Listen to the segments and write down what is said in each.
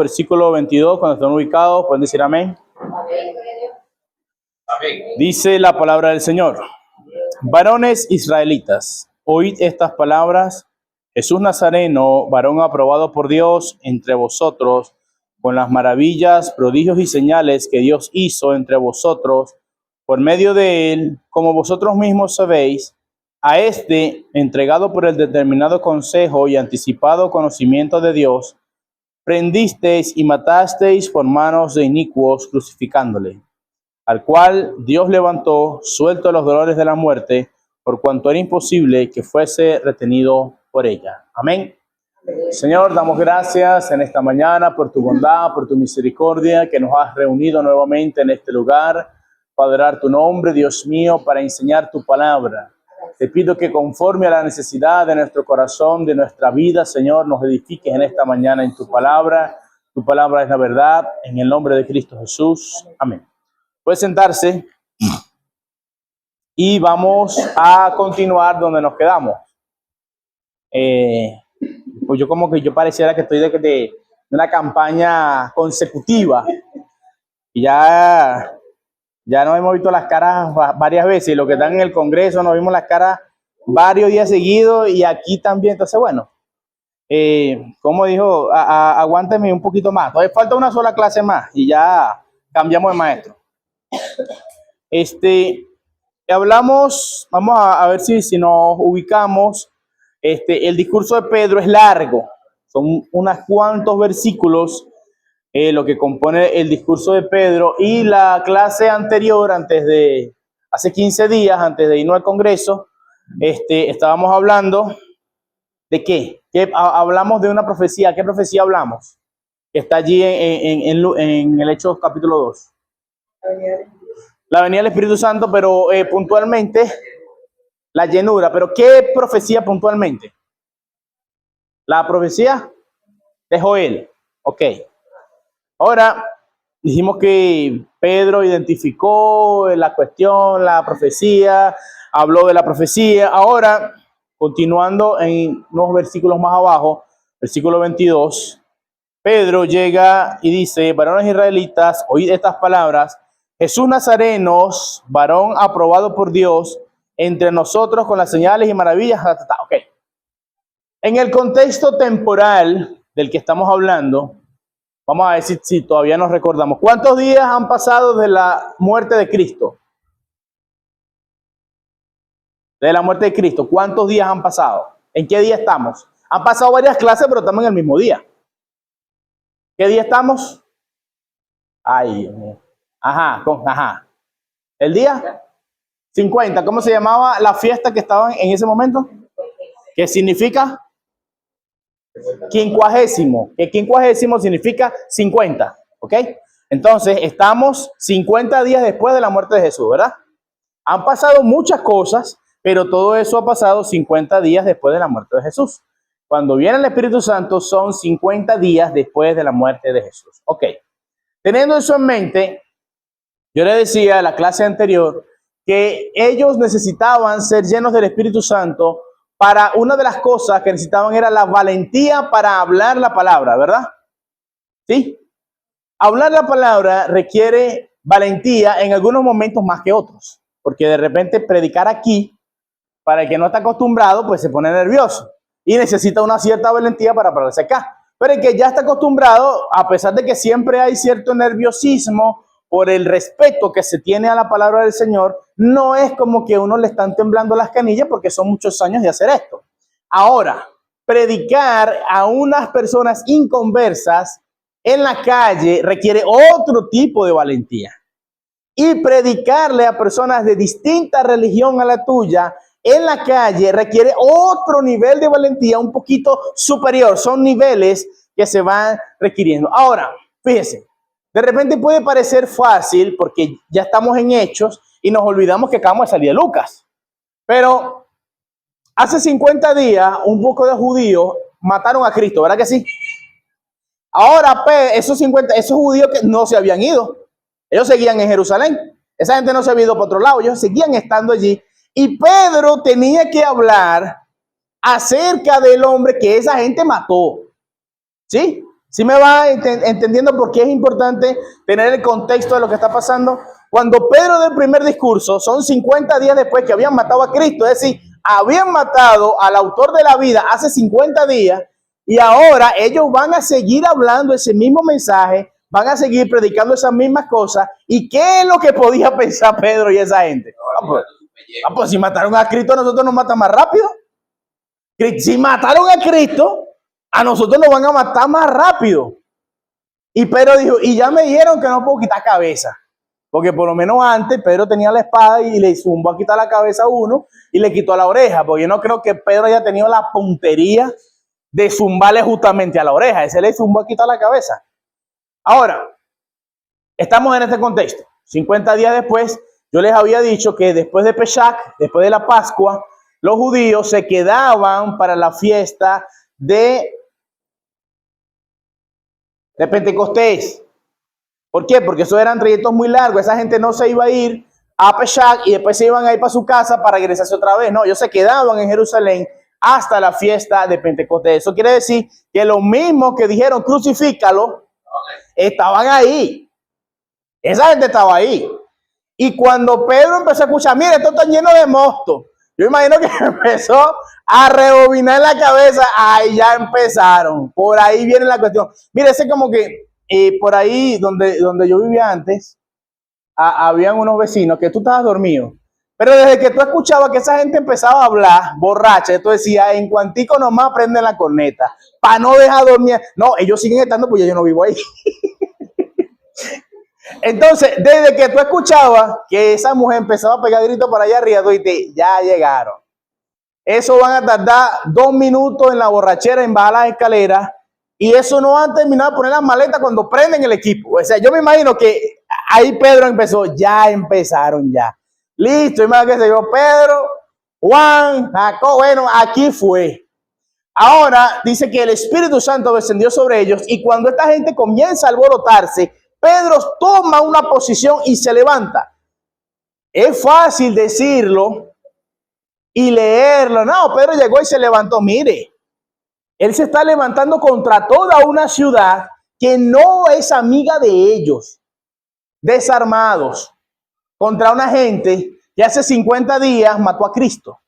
Versículo 22, cuando están ubicados, pueden decir amén. Amén. Dice la palabra del Señor. Varones israelitas, oíd estas palabras. Jesús Nazareno, varón aprobado por Dios entre vosotros, con las maravillas, prodigios y señales que Dios hizo entre vosotros, por medio de él, como vosotros mismos sabéis, a este, entregado por el determinado consejo y anticipado conocimiento de Dios, prendisteis y matasteis por manos de inicuos, crucificándole, al cual Dios levantó, suelto de los dolores de la muerte, por cuanto era imposible que fuese retenido por ella. Amén. Señor, damos gracias en esta mañana por tu bondad, por tu misericordia, que nos has reunido nuevamente en este lugar para adorar tu nombre, Dios mío, para enseñar tu palabra. Te pido que conforme a la necesidad de nuestro corazón, de nuestra vida, Señor, nos edifiques en esta mañana en tu palabra. Tu palabra es la verdad, en el nombre de Cristo Jesús. Amén. Puede sentarse y vamos a continuar donde nos quedamos. Pues yo pareciera que estoy de una campaña consecutiva y ya nos hemos visto las caras varias veces. Los que están en el Congreso nos vimos las caras varios días seguidos y aquí también. Entonces, bueno, como dijo, aguánteme un poquito más. Todavía falta una sola clase más y ya cambiamos de maestro. Hablamos, vamos a ver si nos ubicamos. El discurso de Pedro es largo, son unos cuantos versículos lo que compone el discurso de Pedro, y la clase anterior, hace 15 días, antes de irnos al Congreso, estábamos hablando de ¿qué? Hablamos de una profecía. ¿Qué profecía hablamos? Que está allí en el Hechos capítulo 2. La venida del Espíritu Santo, pero puntualmente la llenura. ¿Pero qué profecía puntualmente? La profecía de Joel. Ok. Ahora, dijimos que Pedro identificó la cuestión, la profecía, habló de la profecía. Ahora, continuando en unos versículos más abajo, versículo 22, Pedro llega y dice: varones israelitas, oíd estas palabras. Jesús Nazareno, varón aprobado por Dios entre nosotros con las señales y maravillas. Ok. En el contexto temporal del que estamos hablando, vamos a ver si todavía nos recordamos. ¿Cuántos días han pasado de la muerte de Cristo? De la muerte de Cristo, ¿cuántos días han pasado? ¿En qué día estamos? Han pasado varias clases, pero estamos en el mismo día. ¿Qué día estamos? Ay, Dios mío. Ajá. ¿El día? 50. ¿Cómo se llamaba la fiesta que estaban en ese momento? ¿Qué significa? Quincuagésimo. Que quincuagésimo significa 50. ¿Ok? Entonces, estamos 50 días después de la muerte de Jesús, ¿verdad? Han pasado muchas cosas, pero todo eso ha pasado 50 días después de la muerte de Jesús. Cuando viene el Espíritu Santo, son 50 días después de la muerte de Jesús. Ok. Teniendo eso en mente, yo le decía en la clase anterior que ellos necesitaban ser llenos del Espíritu Santo. Para una de las cosas que necesitaban era la valentía para hablar la palabra, ¿verdad? ¿Sí? Hablar la palabra requiere valentía en algunos momentos más que otros, porque de repente predicar aquí, para el que no está acostumbrado, pues se pone nervioso y necesita una cierta valentía para pararse acá. Pero el que ya está acostumbrado, a pesar de que siempre hay cierto nerviosismo por el respeto que se tiene a la palabra del Señor, no es como que a uno le están temblando las canillas porque son muchos años de hacer esto. Ahora, predicar a unas personas inconversas en la calle requiere otro tipo de valentía. Y predicarle a personas de distinta religión a la tuya en la calle requiere otro nivel de valentía un poquito superior. Son niveles que se van requiriendo. Ahora, fíjense. De repente puede parecer fácil porque ya estamos en Hechos y nos olvidamos que acabamos de salir de Lucas. Pero hace 50 días un poco de judíos mataron a Cristo, ¿verdad que sí? Ahora, esos judíos que no se habían ido, ellos seguían en Jerusalén. Esa gente no se había ido para otro lado, ellos seguían estando allí. Y Pedro tenía que hablar acerca del hombre que esa gente mató. ¿Sí? ¿Sí me va entendiendo por qué es importante tener el contexto de lo que está pasando? Cuando Pedro del primer discurso, son 50 días después que habían matado a Cristo, es decir, habían matado al autor de la vida hace 50 días y ahora ellos van a seguir hablando ese mismo mensaje, van a seguir predicando esas mismas cosas. ¿Y qué es lo que podía pensar Pedro y esa gente? Pues si mataron a Cristo, a nosotros nos matan más rápido. Si mataron a Cristo, a nosotros nos van a matar más rápido. Y Pedro dijo, y ya me dijeron que no puedo quitar cabeza. Porque por lo menos antes Pedro tenía la espada y le zumbó a quitar la cabeza a uno y le quitó la oreja. Porque yo no creo que Pedro haya tenido la puntería de zumbarle justamente a la oreja. Ese le zumbó a quitar la cabeza. Ahora, estamos en este contexto. 50 días después, yo les había dicho que después de Pesach, después de la Pascua, los judíos se quedaban para la fiesta de Pentecostés. ¿Por qué? Porque esos eran trayectos muy largos. Esa gente no se iba a ir a Pesach y después se iban a ir para su casa para regresarse otra vez. No, ellos se quedaban en Jerusalén hasta la fiesta de Pentecostés. Eso quiere decir que los mismos que dijeron crucifícalo, estaban ahí. Esa gente estaba ahí. Y cuando Pedro empezó a escuchar, mire, esto está lleno de mosto. Yo imagino que empezó a rebobinar la cabeza. Ahí ya empezaron. Por ahí viene la cuestión. Mire, ese como que por ahí donde yo vivía antes, habían unos vecinos que tú estabas dormido. Pero desde que tú escuchabas que esa gente empezaba a hablar borracha, tú decías, en cuantico nomás prenden la corneta. Para no dejar dormir. No, ellos siguen estando porque yo no vivo ahí. Entonces, desde que tú escuchabas que esa mujer empezaba a pegar gritos para allá arriba, tú dices, ya llegaron. Eso van a tardar 2 minutos en la borrachera en bajar las escaleras y eso no van a terminar de poner las maletas cuando prenden el equipo. O sea, yo me imagino que ahí Pedro empezó, ya empezaron ya. Listo, imagínate que se dio Pedro, Juan, Jacob, bueno, aquí fue. Ahora dice que el Espíritu Santo descendió sobre ellos y cuando esta gente comienza a alborotarse, Pedro toma una posición y se levanta. Es fácil decirlo y leerlo. No, Pedro llegó y se levantó. Mire, él se está levantando contra toda una ciudad que no es amiga de ellos, desarmados, contra una gente que hace 50 días mató a Cristo.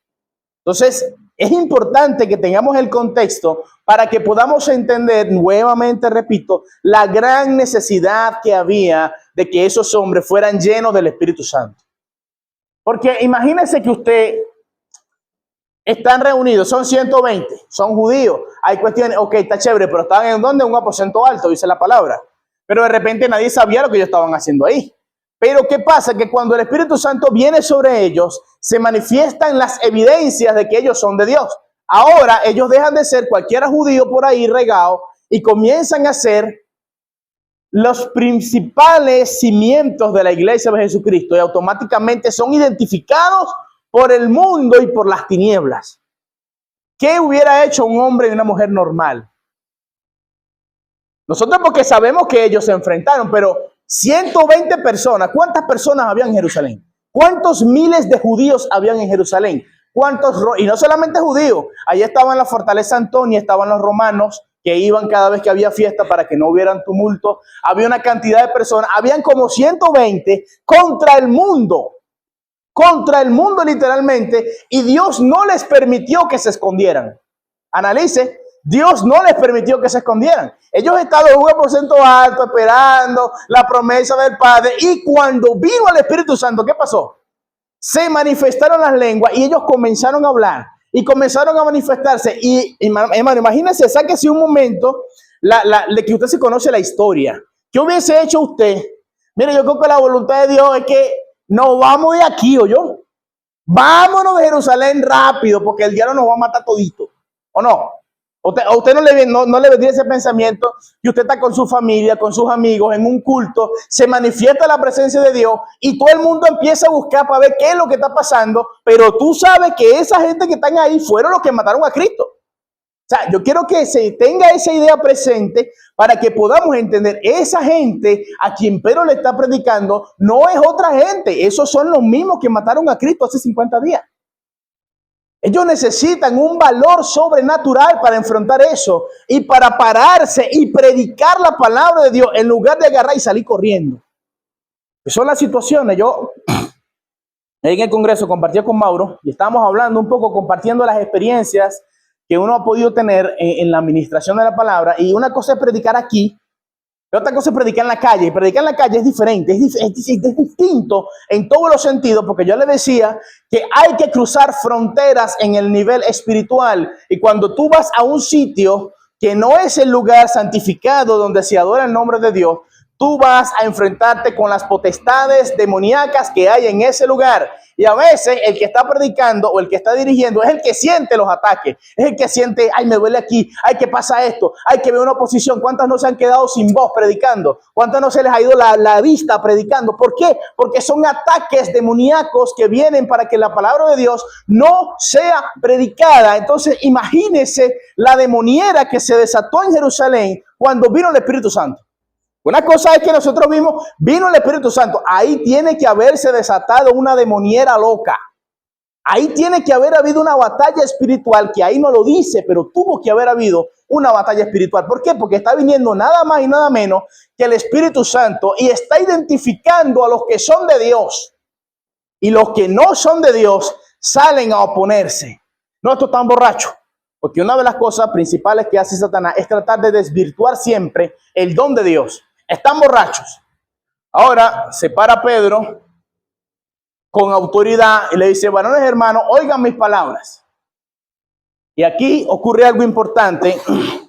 Entonces, es importante que tengamos el contexto para que podamos entender, nuevamente repito, la gran necesidad que había de que esos hombres fueran llenos del Espíritu Santo. Porque imagínense que usted están reunidos, son 120, son judíos, hay cuestiones, ok, está chévere, pero estaban en donde, un aposento alto, dice la palabra. Pero de repente nadie sabía lo que ellos estaban haciendo ahí. Pero ¿qué pasa? Que cuando el Espíritu Santo viene sobre ellos, se manifiestan las evidencias de que ellos son de Dios. Ahora ellos dejan de ser cualquiera judío por ahí regado y comienzan a ser los principales cimientos de la iglesia de Jesucristo y automáticamente son identificados por el mundo y por las tinieblas. ¿Qué hubiera hecho un hombre y una mujer normal? Nosotros porque sabemos que ellos se enfrentaron, pero 120 personas, ¿cuántas personas habían en Jerusalén? ¿Cuántos miles de judíos habían en Jerusalén? Y no solamente judíos, allí estaban la fortaleza Antonia, estaban los romanos que iban cada vez que había fiesta para que no hubieran tumulto. Había una cantidad de personas, habían como 120 contra el mundo literalmente, y Dios no les permitió que se escondieran. Analice. Dios no les permitió que se escondieran. Ellos estaban en un aposento alto esperando la promesa del Padre. Y cuando vino el Espíritu Santo, ¿qué pasó? Se manifestaron las lenguas y ellos comenzaron a hablar y comenzaron a manifestarse. Y hermano, imagínense, sáquese un momento de que usted se conoce la historia. ¿Qué hubiese hecho usted? Mire, yo creo que la voluntad de Dios es que nos vamos de aquí, ¿o yo? Vámonos de Jerusalén rápido porque el diablo nos va a matar todito. ¿O no? A usted no le vendría ese pensamiento y usted está con su familia, con sus amigos, en un culto, se manifiesta la presencia de Dios y todo el mundo empieza a buscar para ver qué es lo que está pasando, pero tú sabes que esa gente que están ahí fueron los que mataron a Cristo. O sea, yo quiero que se tenga esa idea presente para que podamos entender, esa gente a quien Pedro le está predicando no es otra gente, esos son los mismos que mataron a Cristo hace 50 días. Ellos necesitan un valor sobrenatural para enfrentar eso y para pararse y predicar la palabra de Dios en lugar de agarrar y salir corriendo. Son las situaciones. Yo en el Congreso compartí con Mauro y estábamos hablando un poco, compartiendo las experiencias que uno ha podido tener en la administración de la palabra. Y una cosa es predicar aquí, y otra cosa es predicar en la calle. Y predicar en la calle es diferente, es distinto en todos los sentidos, porque yo le decía que hay que cruzar fronteras en el nivel espiritual. Y cuando tú vas a un sitio que no es el lugar santificado donde se adora el nombre de Dios, tú vas a enfrentarte con las potestades demoníacas que hay en ese lugar. Y a veces el que está predicando o el que está dirigiendo es el que siente los ataques. Es el que siente, ay, me duele aquí, ay, ¿qué pasa esto? Ay, que veo una oposición. ¿Cuántas no se han quedado sin voz predicando? ¿Cuántas no se les ha ido la vista predicando? ¿Por qué? Porque son ataques demoníacos que vienen para que la palabra de Dios no sea predicada. Entonces, imagínense la demoniera que se desató en Jerusalén cuando vino el Espíritu Santo. Una cosa es que nosotros vimos, vino el Espíritu Santo. Ahí tiene que haberse desatado una demoniera loca. Ahí tiene que haber habido una batalla espiritual, que ahí no lo dice, pero tuvo que haber habido una batalla espiritual. ¿Por qué? Porque está viniendo nada más y nada menos que el Espíritu Santo y está identificando a los que son de Dios. Y los que no son de Dios salen a oponerse. No, estos están borrachos. Porque una de las cosas principales que hace Satanás es tratar de desvirtuar siempre el don de Dios. Están borrachos. Ahora se para Pedro con autoridad y le dice, varones hermanos, oigan mis palabras. Y aquí ocurre algo importante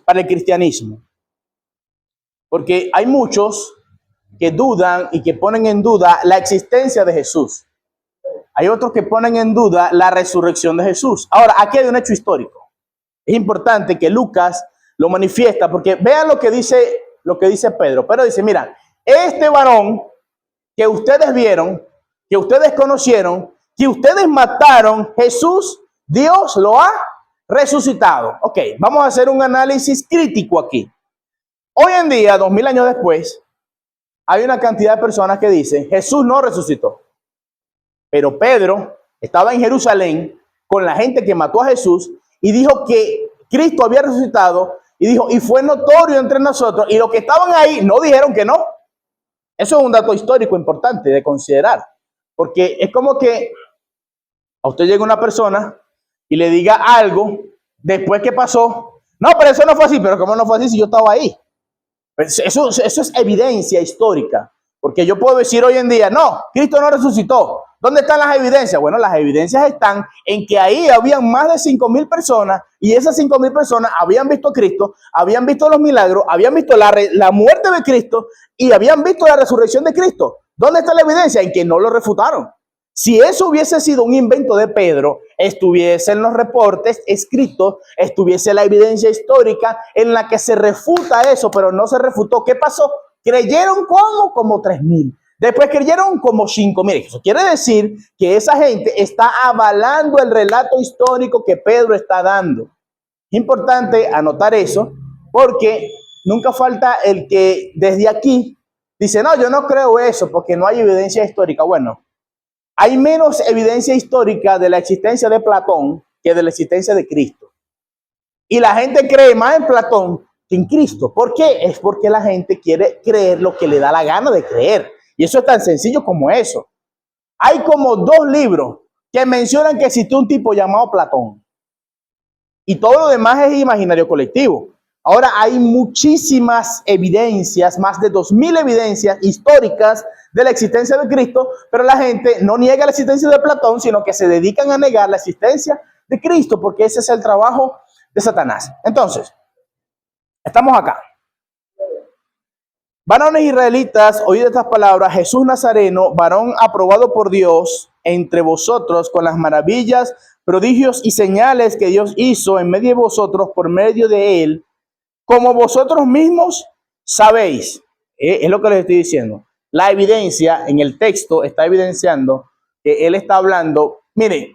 para el cristianismo. Porque hay muchos que dudan y que ponen en duda la existencia de Jesús. Hay otros que ponen en duda la resurrección de Jesús. Ahora, aquí hay un hecho histórico. Es importante que Lucas lo manifiesta, porque vean lo que dice Pedro. Pedro dice, mira, este varón que ustedes vieron, que ustedes conocieron, que ustedes mataron, Jesús, Dios lo ha resucitado. Ok, vamos a hacer un análisis crítico aquí. Hoy en día, 2000 años después, hay una cantidad de personas que dicen, Jesús no resucitó. Pero Pedro estaba en Jerusalén con la gente que mató a Jesús y dijo que Cristo había resucitado y dijo, y fue notorio entre nosotros, y los que estaban ahí no dijeron que no. Eso es un dato histórico importante de considerar, porque es como que a usted llega una persona y le diga algo después que pasó, no, pero eso no fue así, pero ¿cómo no fue así si yo estaba ahí? Pues eso es evidencia histórica, porque yo puedo decir hoy en día, no, Cristo no resucitó. ¿Dónde están las evidencias? Bueno, las evidencias están en que ahí habían más de 5,000 personas y esas 5,000 personas habían visto a Cristo, habían visto los milagros, habían visto la muerte de Cristo y habían visto la resurrección de Cristo. ¿Dónde está la evidencia? En que no lo refutaron. Si eso hubiese sido un invento de Pedro, estuviese en los reportes escritos, estuviese la evidencia histórica en la que se refuta eso, pero no se refutó. ¿Qué pasó? ¿Creyeron cómo? Como 3,000. Después creyeron como 5,000. Eso quiere decir que esa gente está avalando el relato histórico que Pedro está dando. Es importante anotar eso porque nunca falta el que desde aquí dice, no, yo no creo eso porque no hay evidencia histórica. Bueno, hay menos evidencia histórica de la existencia de Platón que de la existencia de Cristo. Y la gente cree más en Platón que en Cristo. ¿Por qué? Es porque la gente quiere creer lo que le da la gana de creer. Y eso es tan sencillo como eso. Hay como 2 libros que mencionan que existió un tipo llamado Platón. Y todo lo demás es imaginario colectivo. Ahora hay muchísimas evidencias, más de 2,000 evidencias históricas de la existencia de Cristo, pero la gente no niega la existencia de Platón, sino que se dedican a negar la existencia de Cristo, porque ese es el trabajo de Satanás. Entonces, estamos acá. Varones israelitas, oíd estas palabras, Jesús Nazareno, varón aprobado por Dios entre vosotros con las maravillas, prodigios y señales que Dios hizo en medio de vosotros por medio de él, como vosotros mismos sabéis. Es lo que les estoy diciendo. La evidencia en el texto está evidenciando que él está hablando. Mire,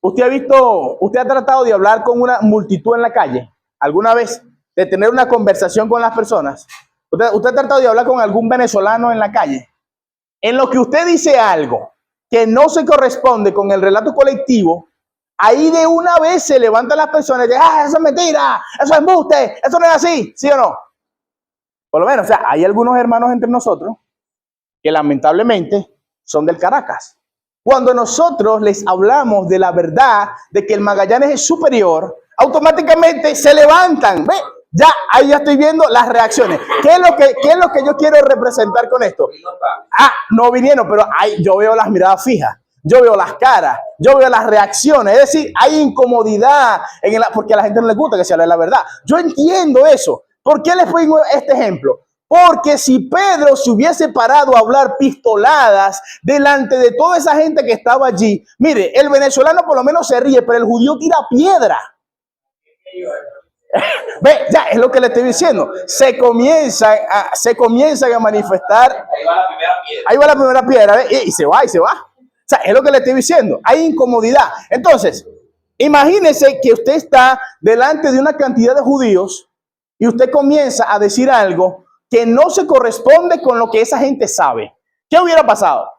usted ha tratado de hablar con una multitud en la calle alguna vez, de tener una conversación con las personas. Usted ha tratado de hablar con algún venezolano en la calle. En lo que usted dice algo que no se corresponde con el relato colectivo, ahí de una vez se levantan las personas y dicen, eso es mentira, eso es embuste, eso no es así, ¿sí o no? Por lo menos, o sea, hay algunos hermanos entre nosotros que lamentablemente son del Caracas. Cuando nosotros les hablamos de la verdad, de que el Magallanes es superior, automáticamente se levantan. ¿Ve? Ya, ahí ya estoy viendo las reacciones. ¿Qué es lo que yo quiero representar con esto? No vinieron, pero yo veo las miradas fijas. Yo veo las caras, yo veo las reacciones. Es decir, hay incomodidad porque a la gente no le gusta que se hable la verdad. Yo entiendo eso. ¿Por qué les pongo este ejemplo? Porque si Pedro se hubiese parado a hablar pistoladas delante de toda esa gente que estaba allí, mire, el venezolano por lo menos se ríe, pero el judío tira piedra. Ve, ya es lo que le estoy diciendo. Se comienzan a manifestar. Ahí va la primera piedra, ¿ve? Y se va, y se va. O sea, es lo que le estoy diciendo. Hay incomodidad. Entonces, imagínese que usted está delante de una cantidad de judíos y usted comienza a decir algo que no se corresponde con lo que esa gente sabe. ¿Qué hubiera pasado?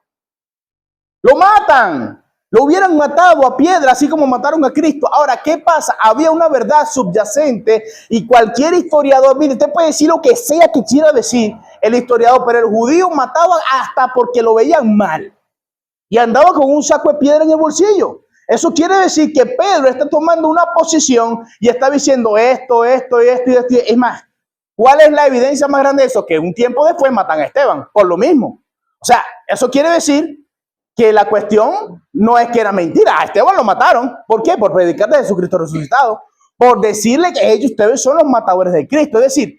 Lo matan. Lo hubieran matado a piedra, así como mataron a Cristo. Ahora, ¿qué pasa? Había una verdad subyacente y cualquier historiador, mire, usted puede decir lo que sea que quiera decir el historiador, pero el judío mataba hasta porque lo veían mal. Y andaba con un saco de piedra en el bolsillo. Eso quiere decir que Pedro está tomando una posición y está diciendo esto. Es más, ¿cuál es la evidencia más grande de eso? Que un tiempo después matan a Esteban, por lo mismo. O sea, eso quiere decir que la cuestión no es que era mentira. A Esteban lo mataron. ¿Por qué? Por predicar de Jesucristo resucitado. Por decirle que ustedes son los matadores de Cristo. Es decir,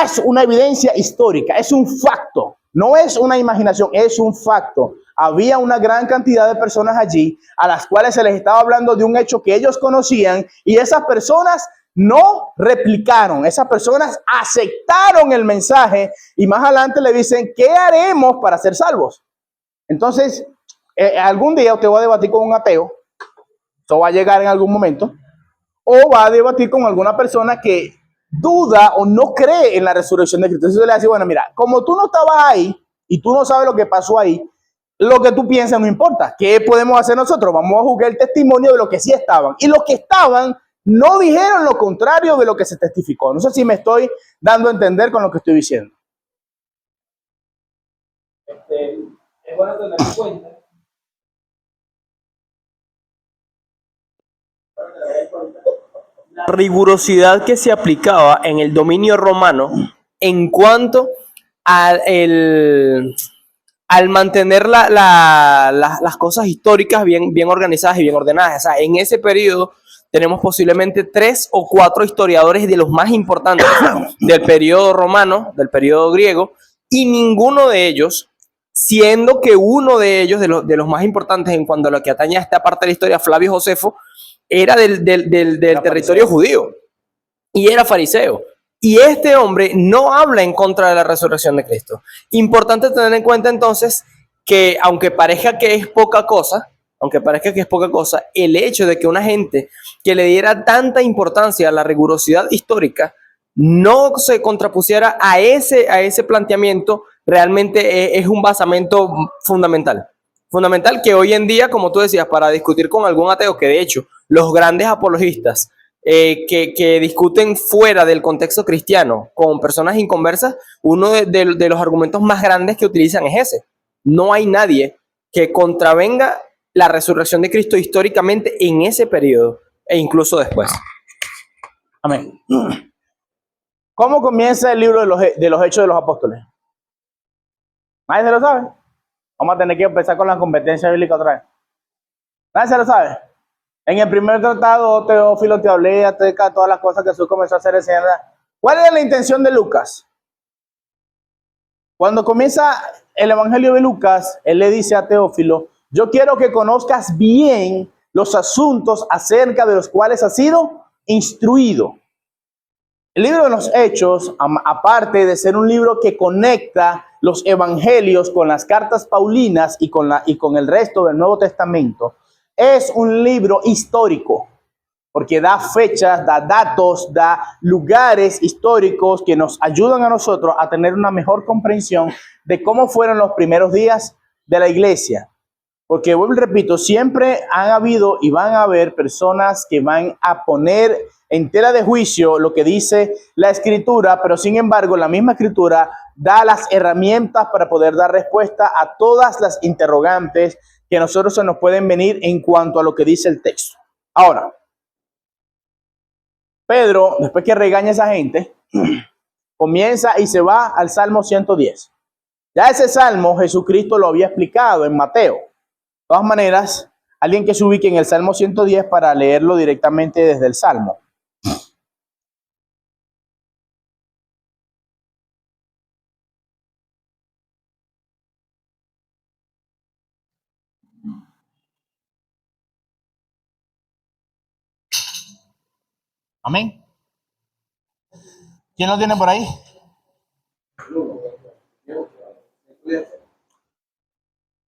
es una evidencia histórica, es un facto. No es una imaginación, es un facto. Había una gran cantidad de personas allí a las cuales se les estaba hablando de un hecho que ellos conocían y esas personas no replicaron, esas personas aceptaron el mensaje y más adelante le dicen, ¿qué haremos para ser salvos? Entonces, algún día usted va a debatir con un ateo, esto va a llegar en algún momento, o va a debatir con alguna persona que duda o no cree en la resurrección de Cristo. Entonces le dice, bueno, mira, como tú no estabas ahí y tú no sabes lo que pasó ahí, lo que tú piensas no importa. ¿Qué podemos hacer nosotros? Vamos a juzgar el testimonio de los que sí estaban. Y los que estaban no dijeron lo contrario de lo que se testificó. No sé si me estoy dando a entender con lo que estoy diciendo. Es bueno tener en cuenta la rigurosidad que se aplicaba en el dominio romano en cuanto al mantener las cosas históricas bien organizadas y bien ordenadas. O sea, en ese periodo tenemos posiblemente 3 o 4 historiadores de los más importantes del periodo romano, del periodo griego, y ninguno de ellos, siendo que uno de ellos, de los más importantes en cuanto a lo que atañe a esta parte de la historia, Flavio Josefo, era del territorio judío y era fariseo. Y este hombre no habla en contra de la resurrección de Cristo. Importante tener en cuenta entonces que aunque parezca que es poca cosa, el hecho de que una gente que le diera tanta importancia a la rigurosidad histórica no se contrapusiera a ese planteamiento, realmente es un basamento fundamental. Fundamental que hoy en día, como tú decías, para discutir con algún ateo, que de hecho los grandes apologistas que discuten fuera del contexto cristiano con personas inconversas, uno de los argumentos más grandes que utilizan es ese. No hay nadie que contravenga la resurrección de Cristo históricamente en ese periodo e incluso después. Amén. ¿Cómo comienza el libro de los Hechos de los Apóstoles? ¿Nadie se lo sabe? Vamos a tener que empezar con la competencia bíblica otra vez. ¿Nadie se lo sabe? En el primer tratado, Teófilo, te hablé acerca de todas las cosas que Jesús comenzó a hacer enseñando. ¿Cuál era la intención de Lucas? Cuando comienza el Evangelio de Lucas, él le dice a Teófilo, yo quiero que conozcas bien los asuntos acerca de los cuales has sido instruido. El libro de los Hechos, aparte de ser un libro que conecta los evangelios con las cartas paulinas y con el resto del Nuevo Testamento, es un libro histórico, porque da fechas, da datos, da lugares históricos que nos ayudan a nosotros a tener una mejor comprensión de cómo fueron los primeros días de la iglesia. Porque vuelvo y repito, siempre han habido y van a haber personas que van a poner en tela de juicio lo que dice la Escritura, pero sin embargo la misma Escritura da las herramientas para poder dar respuesta a todas las interrogantes que a nosotros se nos pueden venir en cuanto a lo que dice el texto. Ahora, Pedro, después que regaña a esa gente, comienza y se va al Salmo 110. Ya ese Salmo Jesucristo lo había explicado en Mateo. De todas maneras, alguien que se ubique en el Salmo 110 para leerlo directamente desde el Salmo. Amén. ¿Quién lo tiene por ahí?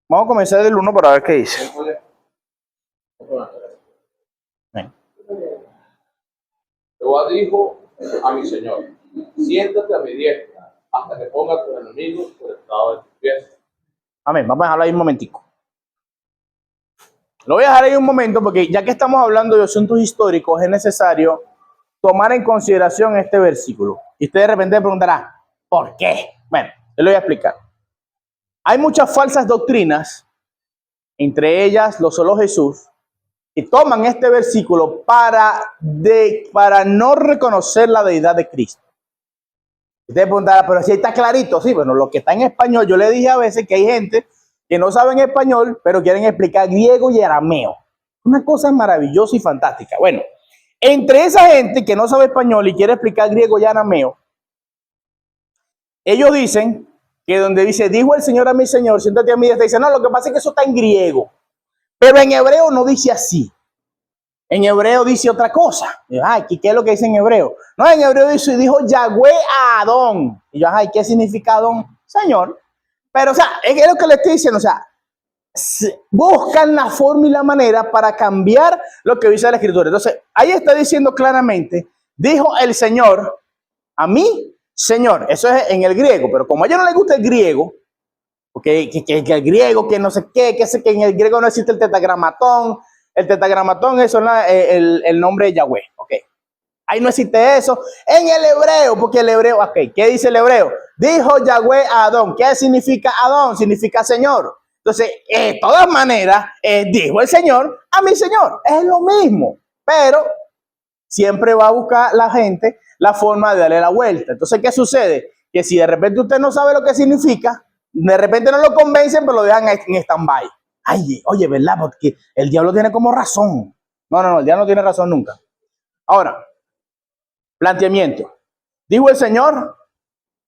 Vamos a comenzar del 1 para ver qué dice. Ven. Jehová dijo a mi Señor: siéntate a mi diestra hasta que ponga a tus enemigos por estrado de tus pies. Amén. Vamos a dejarlo ahí un momentico. Lo voy a dejar ahí un momento porque ya que estamos hablando de asuntos históricos, es necesario tomar en consideración este versículo. Y usted de repente preguntará, ¿por qué? Bueno, yo le voy a explicar. Hay muchas falsas doctrinas, entre ellas lo solo Jesús, que toman este versículo para no reconocer la deidad de Cristo. Usted preguntará, pero si está clarito, sí, bueno, lo que está en español, yo le dije a veces que hay gente que no saben español, pero quieren explicar griego y arameo. Una cosa maravillosa y fantástica. Bueno, entre esa gente que no sabe español y quiere explicar griego y arameo, ellos dicen que donde dice, dijo el Señor a mi Señor, siéntate a mi diestra, dice, no, lo que pasa es que eso está en griego. Pero en hebreo no dice así. En hebreo dice otra cosa. Y yo, ay, ¿qué es lo que dice en hebreo? No, en hebreo dijo Yahweh a Adón. Y yo, ay, ¿qué significa Adón? Señor. Pero, o sea, es lo que le estoy diciendo, o sea, buscan la forma y la manera para cambiar lo que dice la Escritura. Entonces, ahí está diciendo claramente, dijo el Señor a mí, Señor. Eso es en el griego, pero como a ellos no les gusta el griego, porque que el griego, que no sé qué, que en el griego no existe el tetragramatón. El tetragramatón es el nombre de Yahweh. Ok. Ahí no existe eso. En el hebreo, porque el hebreo, ok, ¿qué dice el hebreo? Dijo Yahweh a Adón. ¿Qué significa Adón? Significa Señor. Entonces, de todas maneras, dijo el Señor a mi Señor. Es lo mismo, pero siempre va a buscar la gente la forma de darle la vuelta. Entonces, ¿qué sucede? Que si de repente usted no sabe lo que significa, de repente no lo convencen, pero lo dejan en stand-by. Ay, oye, ¿verdad? Porque el diablo tiene como razón. No, el diablo no tiene razón nunca. Ahora, planteamiento. Dijo el Señor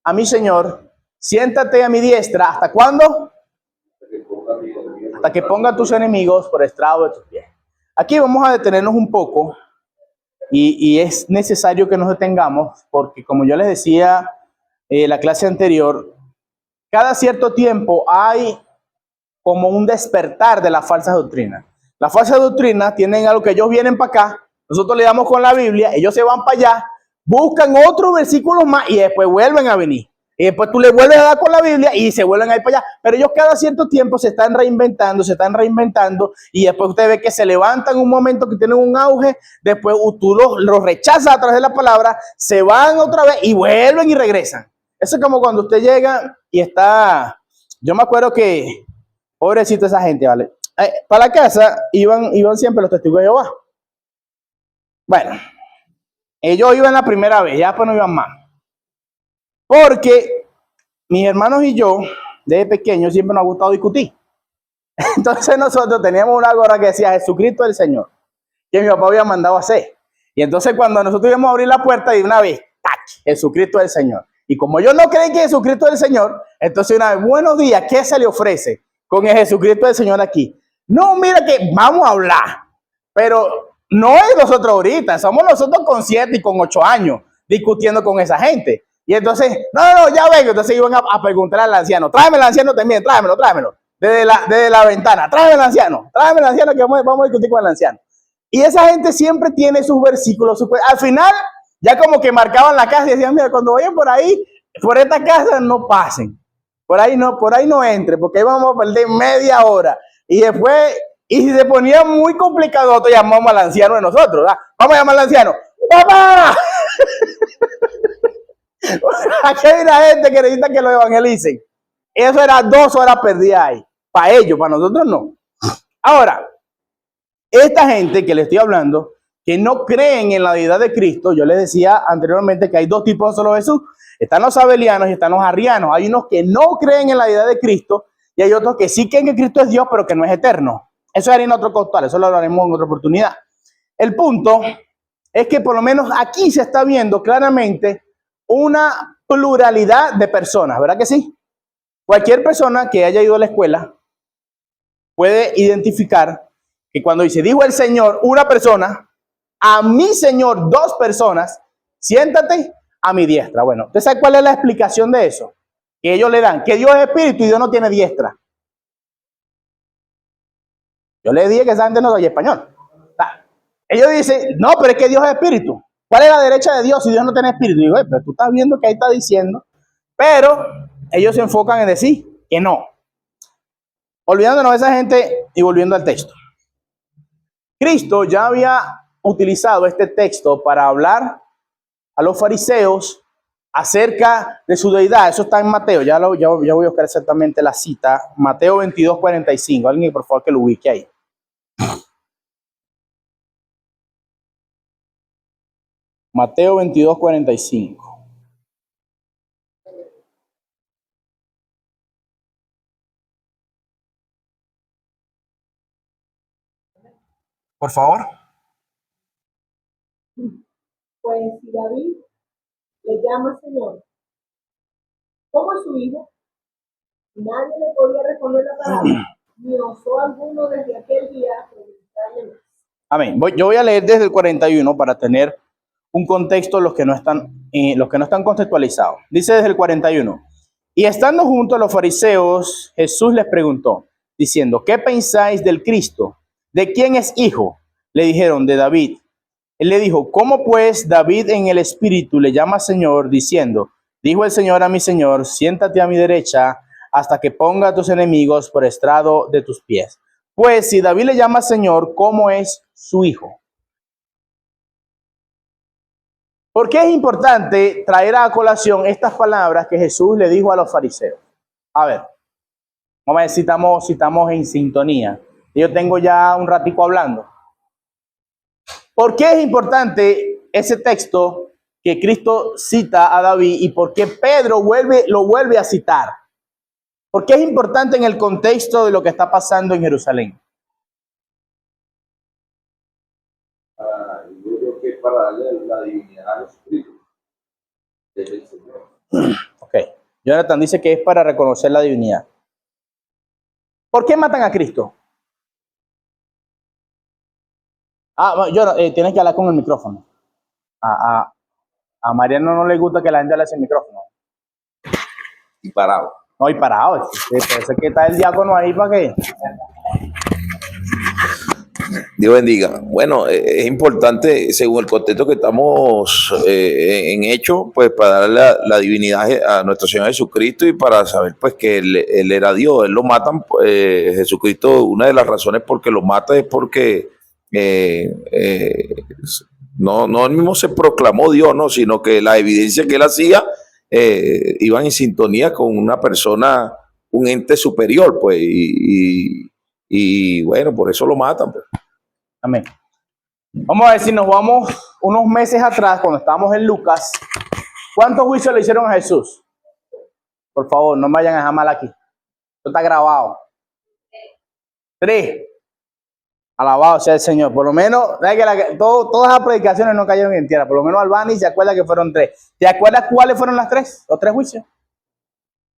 a mi Señor, siéntate a mi diestra. ¿Hasta cuándo? Hasta que ponga tus enemigos por estrado de tus pies. Aquí vamos a detenernos un poco y es necesario que nos detengamos porque, como yo les decía en la clase anterior, cada cierto tiempo hay como un despertar de las falsas doctrinas. Las falsas doctrinas tienen algo que ellos vienen para acá, nosotros le damos con la Biblia, ellos se van para allá, buscan otros versículos más y después vuelven a venir. Y después tú le vuelves a dar con la Biblia y se vuelven a ir para allá. Pero ellos cada cierto tiempo se están reinventando y después usted ve que se levantan un momento que tienen un auge, después tú los rechazas a través de la palabra, se van otra vez y vuelven y regresan. Eso es como cuando usted llega y está, yo me acuerdo que, pobrecito esa gente, ¿vale? Para la casa iban siempre los testigos de Jehová. Bueno, ellos iban la primera vez, ya pues no iban más. Porque mis hermanos y yo, desde pequeños, siempre nos ha gustado discutir. Entonces nosotros teníamos una gorra que decía Jesucristo el Señor, que mi papá había mandado a hacer. Y entonces cuando nosotros íbamos a abrir la puerta, de una vez, ¡tac! Jesucristo el Señor. Y como yo no creí que Jesucristo es el Señor, entonces una vez, buenos días, ¿qué se le ofrece con el Jesucristo del Señor aquí? No, mira que vamos a hablar, pero no es nosotros ahorita, somos nosotros con 7 y con 8 años discutiendo con esa gente. Y entonces, no, ya vengo. Entonces iban a preguntar al anciano, tráeme al anciano también, tráemelo. Desde la ventana, tráeme al anciano que vamos a discutir con el anciano. Y esa gente siempre tiene sus versículos. Al final, ya como que marcaban la casa y decían, mira, cuando vayan por ahí, por esta casa no pasen. Por ahí no entre, porque ahí vamos a perder media hora. Y después, y si se ponía muy complicado, nosotros llamamos al anciano de nosotros, ¿verdad? Vamos a llamar al anciano. ¡Papá! Aquí hay una gente que necesita que lo evangelicen. Eso era 2 horas perdidas ahí. Para ellos, para nosotros no. Ahora, esta gente que le estoy hablando, que no creen en la deidad de Cristo, yo les decía anteriormente que hay 2 tipos de solo Jesús. Están los abelianos y están los arrianos. Hay unos que no creen en la deidad de Cristo y hay otros que sí creen que Cristo es Dios, pero que no es eterno. Eso era en otro costal, eso lo hablaremos en otra oportunidad. El punto es que por lo menos aquí se está viendo claramente una pluralidad de personas, ¿verdad que sí? Cualquier persona que haya ido a la escuela puede identificar que cuando dice, dijo el Señor, una persona, a mi Señor, 2 personas, siéntate a mi diestra. Bueno, ¿usted sabe cuál es la explicación de eso? Que ellos le dan, que Dios es espíritu y Dios no tiene diestra. Yo le dije que esa gente no oye español. Ellos dicen, no, pero es que Dios es espíritu. ¿Cuál es la derecha de Dios si Dios no tiene espíritu? Y digo, pero tú estás viendo que ahí está diciendo. Pero ellos se enfocan en decir que no. Olvidándonos de esa gente y volviendo al texto. Cristo ya había utilizado este texto para hablar a los fariseos acerca de su deidad. Eso está en Mateo. Ya voy a buscar exactamente la cita. Mateo 22:45. Alguien, por favor, que lo ubique ahí. Mateo 22:45. Por favor. Pues si David le llama Señor, ¿cómo es su hijo? Nadie le podía responder la palabra, ni osó alguno desde aquel día preguntarle más. Amén. Yo voy a leer desde el 41 para tener un contexto los que no están contextualizados. Dice desde el 41. Y estando junto a los fariseos, Jesús les preguntó, diciendo, ¿qué pensáis del Cristo? ¿De quién es hijo? Le dijeron, de David. Él le dijo, ¿cómo pues David en el espíritu le llama Señor, diciendo, dijo el Señor a mi Señor, siéntate a mi derecha hasta que ponga a tus enemigos por estrado de tus pies? Pues si David le llama Señor, ¿cómo es su hijo? ¿Por qué es importante traer a colación estas palabras que Jesús le dijo a los fariseos? A ver, vamos a ver si estamos en sintonía. Yo tengo ya un ratico hablando. ¿Por qué es importante ese texto que Cristo cita a David y por qué Pedro lo vuelve a citar? ¿Por qué es importante en el contexto de lo que está pasando en Jerusalén? Yo creo que es para darle la divinidad a Jesucristo. Desde el Señor. Ok. Jonathan dice que es para reconocer la divinidad. ¿Por qué matan a Cristo? Tienes que hablar con el micrófono. A Mariano no le gusta que la gente hable sin micrófono. Y parado. No, y parado. Parece que está el diácono ahí para que... Dios bendiga. Bueno, es importante, según el contexto que estamos en hecho, pues para darle la divinidad a nuestro Señor Jesucristo y para saber pues que él era Dios. Él lo matan, Jesucristo, una de las razones por que lo mata es porque no él mismo se proclamó Dios, no, sino que la evidencia que él hacía iban en sintonía con una persona, un ente superior, pues, y bueno, por eso lo matan, pues. Amén. Vamos a ver si nos vamos unos meses atrás, cuando estábamos en Lucas. ¿Cuántos juicios le hicieron a Jesús? Por favor, no me vayan a dejar mal aquí. Esto está grabado. 3. Alabado sea el Señor. Por lo menos, todas las predicaciones no cayeron en tierra. Por lo menos Albani se acuerda que fueron 3. ¿Te acuerdas cuáles fueron las 3? Los 3 juicios.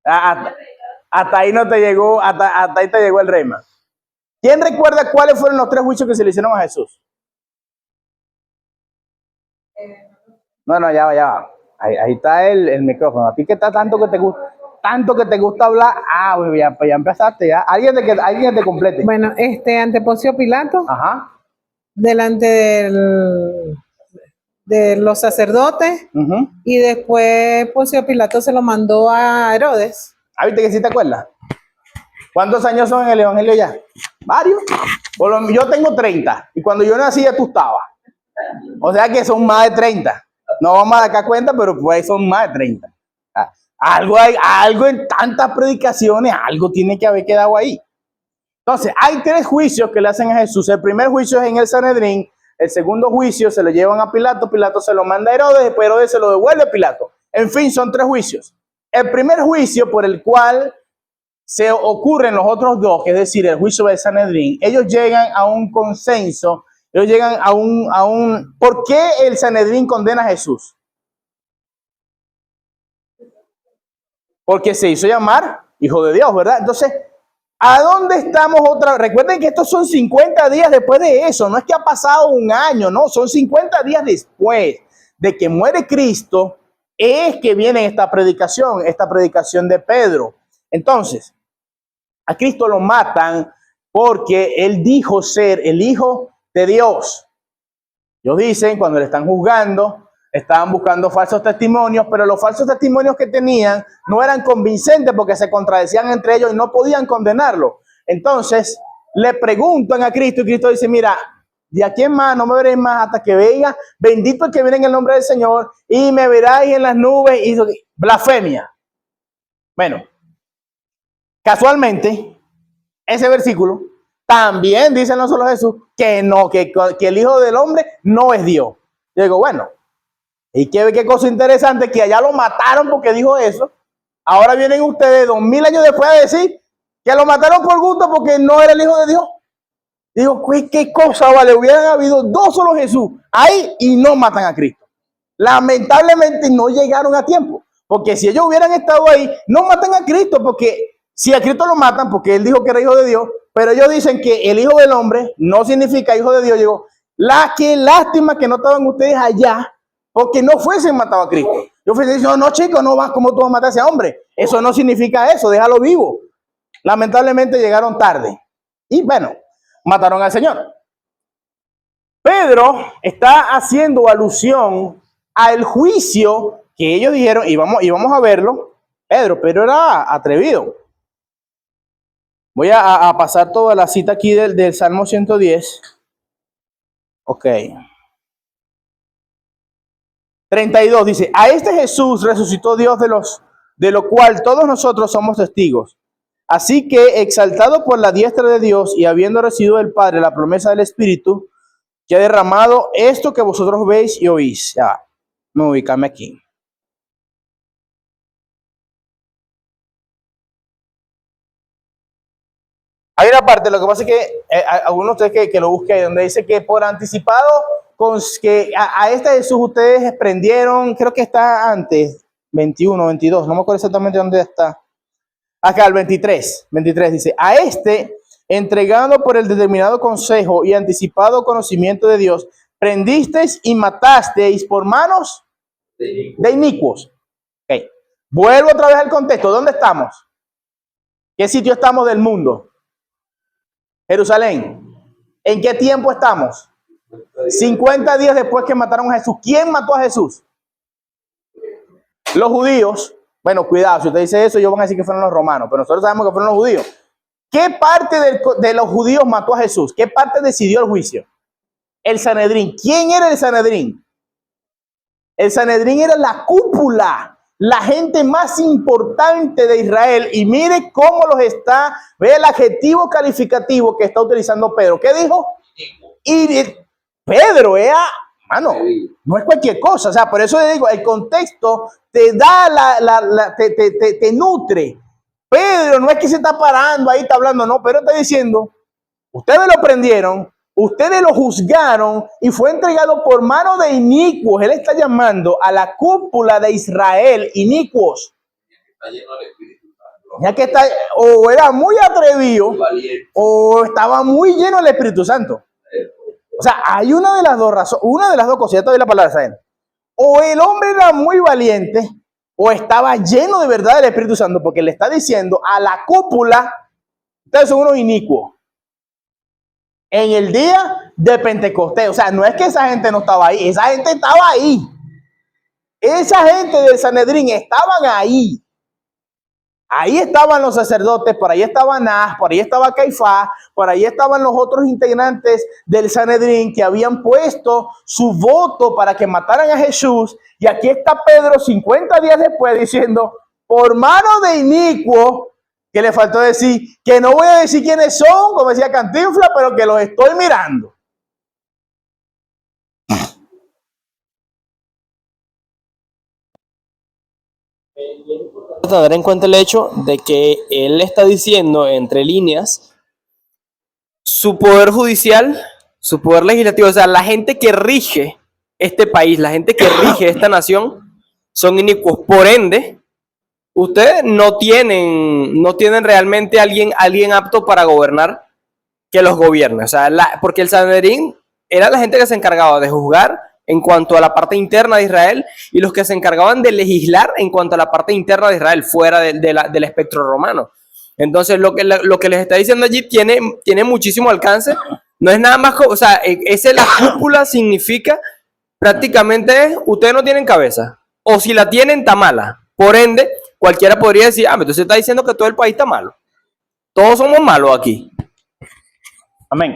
Hasta ahí no te llegó, hasta ahí te llegó el rema. ¿Quién recuerda cuáles fueron los 3 juicios que se le hicieron a Jesús? No, ya va. Ahí está el micrófono. A ti que está tanto que te gusta hablar. Pues ya empezaste ya. Alguien te complete. Bueno, ante Poncio Pilato, Ajá. delante de los sacerdotes, y después Poncio Pilato se lo mandó a Herodes. ¿Viste que sí te acuerdas? ¿Cuántos años son en el Evangelio ya? Varios. Yo tengo 30 y cuando yo nací ya tú estabas. O sea que son más de 30. No vamos a dar acá cuenta, pero pues son más de 30. Algo en tantas predicaciones, algo tiene que haber quedado ahí. Entonces, hay 3 juicios que le hacen a Jesús. El primer juicio es en el Sanedrín. El segundo juicio se lo llevan a Pilato. Pilato se lo manda a Herodes. Después Herodes se lo devuelve a Pilato. En fin, son 3 juicios. El primer juicio por el cual se ocurren los otros 2, que es decir, el juicio del Sanedrín, ellos llegan a un consenso. Ellos llegan a un... ¿Por qué el Sanedrín condena a Jesús? Porque se hizo llamar Hijo de Dios, ¿verdad? Entonces, ¿a dónde estamos otra vez? Recuerden que estos son 50 días después de eso. No es que ha pasado un año, no. Son 50 días después de que muere Cristo. Es que viene esta predicación de Pedro. Entonces, a Cristo lo matan porque él dijo ser el Hijo de Dios. Ellos dicen, cuando le están juzgando, estaban buscando falsos testimonios, pero los falsos testimonios que tenían no eran convincentes porque se contradecían entre ellos y no podían condenarlo. Entonces, le preguntan a Cristo y Cristo dice, mira, de aquí en más no me veréis más hasta que venga, bendito el que viene en el nombre del Señor, y me veráis en las nubes, y blasfemia. Bueno, casualmente, ese versículo también dice no solo Jesús, que no, que el Hijo del Hombre no es Dios. Yo digo, bueno, y qué cosa interesante, que allá lo mataron porque dijo eso. Ahora vienen ustedes 2000 años después a decir que lo mataron por gusto porque no era el Hijo de Dios. Digo, qué cosa, vale, hubieran habido 2 solo Jesús ahí y no matan a Cristo. Lamentablemente no llegaron a tiempo, porque si ellos hubieran estado ahí, no matan a Cristo, porque si a Cristo lo matan, porque él dijo que era Hijo de Dios, pero ellos dicen que el Hijo del Hombre no significa Hijo de Dios. Digo, qué lástima que no estaban ustedes allá, porque no fuesen matado a Cristo. Yo fui diciendo, no chicos, no vas, ¿cómo tú vas a matar a ese hombre? Eso no significa eso, déjalo vivo. Lamentablemente llegaron tarde. Y bueno, mataron al Señor. Pedro está haciendo alusión al juicio que ellos dijeron, y vamos a verlo. Pedro era atrevido. Voy a pasar toda la cita aquí del Salmo 110. Ok. 32 dice, a este Jesús resucitó Dios de lo cual todos nosotros somos testigos. Así que, exaltado por la diestra de Dios y habiendo recibido del Padre la promesa del Espíritu, que ha derramado esto que vosotros veis y oís. Ya, me ubicame aquí. Hay una parte, lo que pasa es que algunos de ustedes que lo busquen, donde dice que por anticipado, que a este Jesús ustedes prendieron, creo que está antes, 21, 22, no me acuerdo exactamente dónde está. Acá el 23 dice, a este, entregado por el determinado consejo y anticipado conocimiento de Dios, prendisteis y matasteis por manos de inicuos. Okay. Vuelvo otra vez al contexto, ¿dónde estamos? ¿Qué sitio estamos del mundo? Jerusalén. ¿En qué tiempo estamos? 50 días después que mataron a Jesús. ¿Quién mató a Jesús? Los judíos. Bueno, cuidado, si usted dice eso, ellos van a decir que fueron los romanos, pero nosotros sabemos que fueron los judíos. ¿Qué parte de los judíos mató a Jesús? ¿Qué parte decidió el juicio? El Sanedrín. ¿Quién era el Sanedrín? El Sanedrín era la cúpula, la gente más importante de Israel. Y mire cómo los está, ve el adjetivo calificativo que está utilizando Pedro. ¿Qué dijo? Y Pedro era, mano, no es cualquier cosa. O sea, por eso le digo, el contexto te da te nutre. Pedro no es que se está parando ahí, está hablando, no. Pedro está diciendo, ustedes lo prendieron, ustedes lo juzgaron y fue entregado por mano de inicuos. Él está llamando a la cúpula de Israel inicuos. Ya que está, o era muy atrevido, o estaba muy lleno del Espíritu Santo. O sea, hay una de las dos razones, una de las dos cosas, ya te doy la palabra, ¿saben? O el hombre era muy valiente, o estaba lleno de verdad del Espíritu Santo, porque le está diciendo a la cúpula, ustedes son unos inicuos. En el día de Pentecostés, o sea, no es que esa gente no estaba ahí, esa gente estaba ahí. Esa gente del Sanedrín estaban ahí. Ahí estaban los sacerdotes, por ahí estaba Anás, por ahí estaba Caifás, por ahí estaban los otros integrantes del Sanedrín que habían puesto su voto para que mataran a Jesús. Y aquí está Pedro 50 días después diciendo, por mano de inicuo, que le faltó decir, que no voy a decir quiénes son, como decía Cantinflas, pero que los estoy mirando. Tener en cuenta el hecho de que él está diciendo entre líneas su poder judicial, su poder legislativo, o sea, la gente que rige este país, la gente que rige esta nación, son inicuos. Por ende, ustedes no tienen realmente alguien apto para gobernar que los gobierne. O sea, porque el Sanedrín era la gente que se encargaba de juzgar en cuanto a la parte interna de Israel y los que se encargaban de legislar en cuanto a la parte interna de Israel, fuera del espectro romano. Entonces, lo que les está diciendo allí tiene muchísimo alcance. No es nada más, o sea, la cúpula significa prácticamente ustedes no tienen cabeza. O si la tienen, está mala. Por ende, cualquiera podría decir, entonces está diciendo que todo el país está malo. Todos somos malos aquí. Amén.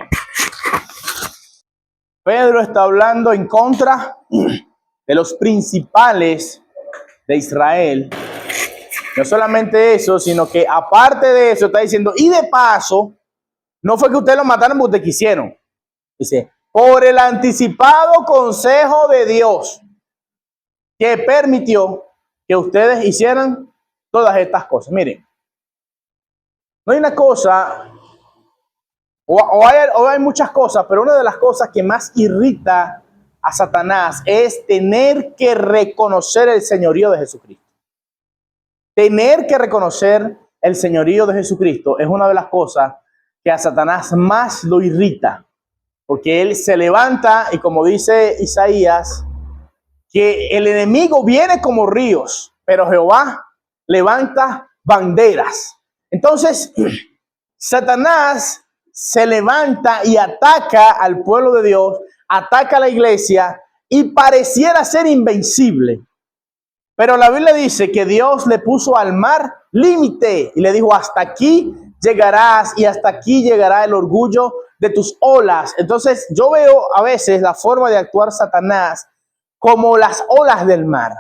Pedro está hablando en contra de los principales de Israel. No solamente eso, sino que aparte de eso está diciendo, y de paso, no fue que ustedes lo mataron porque ustedes quisieron. Dice, por el anticipado consejo de Dios, que permitió que ustedes hicieran todas estas cosas. Miren, no hay una cosa, o hay muchas cosas, pero una de las cosas que más irrita a Satanás es tener que reconocer el señorío de Jesucristo. Tener que reconocer el señorío de Jesucristo es una de las cosas que a Satanás más lo irrita, porque él se levanta y como dice Isaías, que el enemigo viene como ríos, pero Jehová levanta banderas. Entonces, Satanás se levanta y ataca al pueblo de Dios, ataca a la iglesia y pareciera ser invencible. Pero la Biblia dice que Dios le puso al mar límite y le dijo, hasta aquí llegarás y hasta aquí llegará el orgullo de tus olas. Entonces yo veo a veces la forma de actuar Satanás como las olas del mar.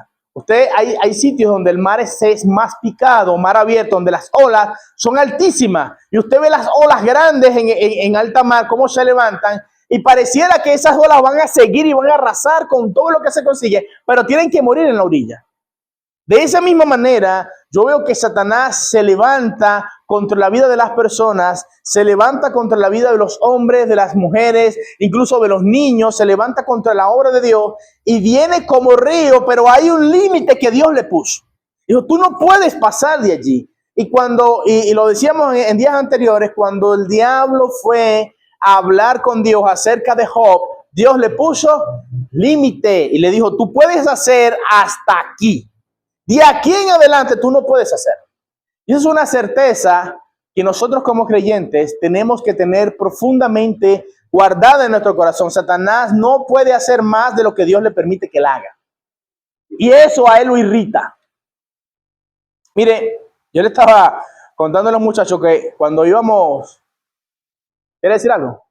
Hay sitios donde el mar es más picado, mar abierto, donde las olas son altísimas. Y usted ve las olas grandes en alta mar, cómo se levantan. Y pareciera que esas olas van a seguir y van a arrasar con todo lo que se consigue, pero tienen que morir en la orilla. De esa misma manera, yo veo que Satanás se levanta contra la vida de las personas, se levanta contra la vida de los hombres, de las mujeres, incluso de los niños, se levanta contra la obra de Dios y viene como río, pero hay un límite que Dios le puso. Dijo, tú no puedes pasar de allí. Y lo decíamos en días anteriores, cuando el diablo fue a hablar con Dios acerca de Job, Dios le puso límite y le dijo, tú puedes hacer hasta aquí. De aquí en adelante tú no puedes hacer. Y eso es una certeza que nosotros como creyentes tenemos que tener profundamente guardada en nuestro corazón. Satanás no puede hacer más de lo que Dios le permite que él haga. Y eso a él lo irrita. Mire, yo le estaba contando a los muchachos que cuando íbamos... ¿Quiere decir algo?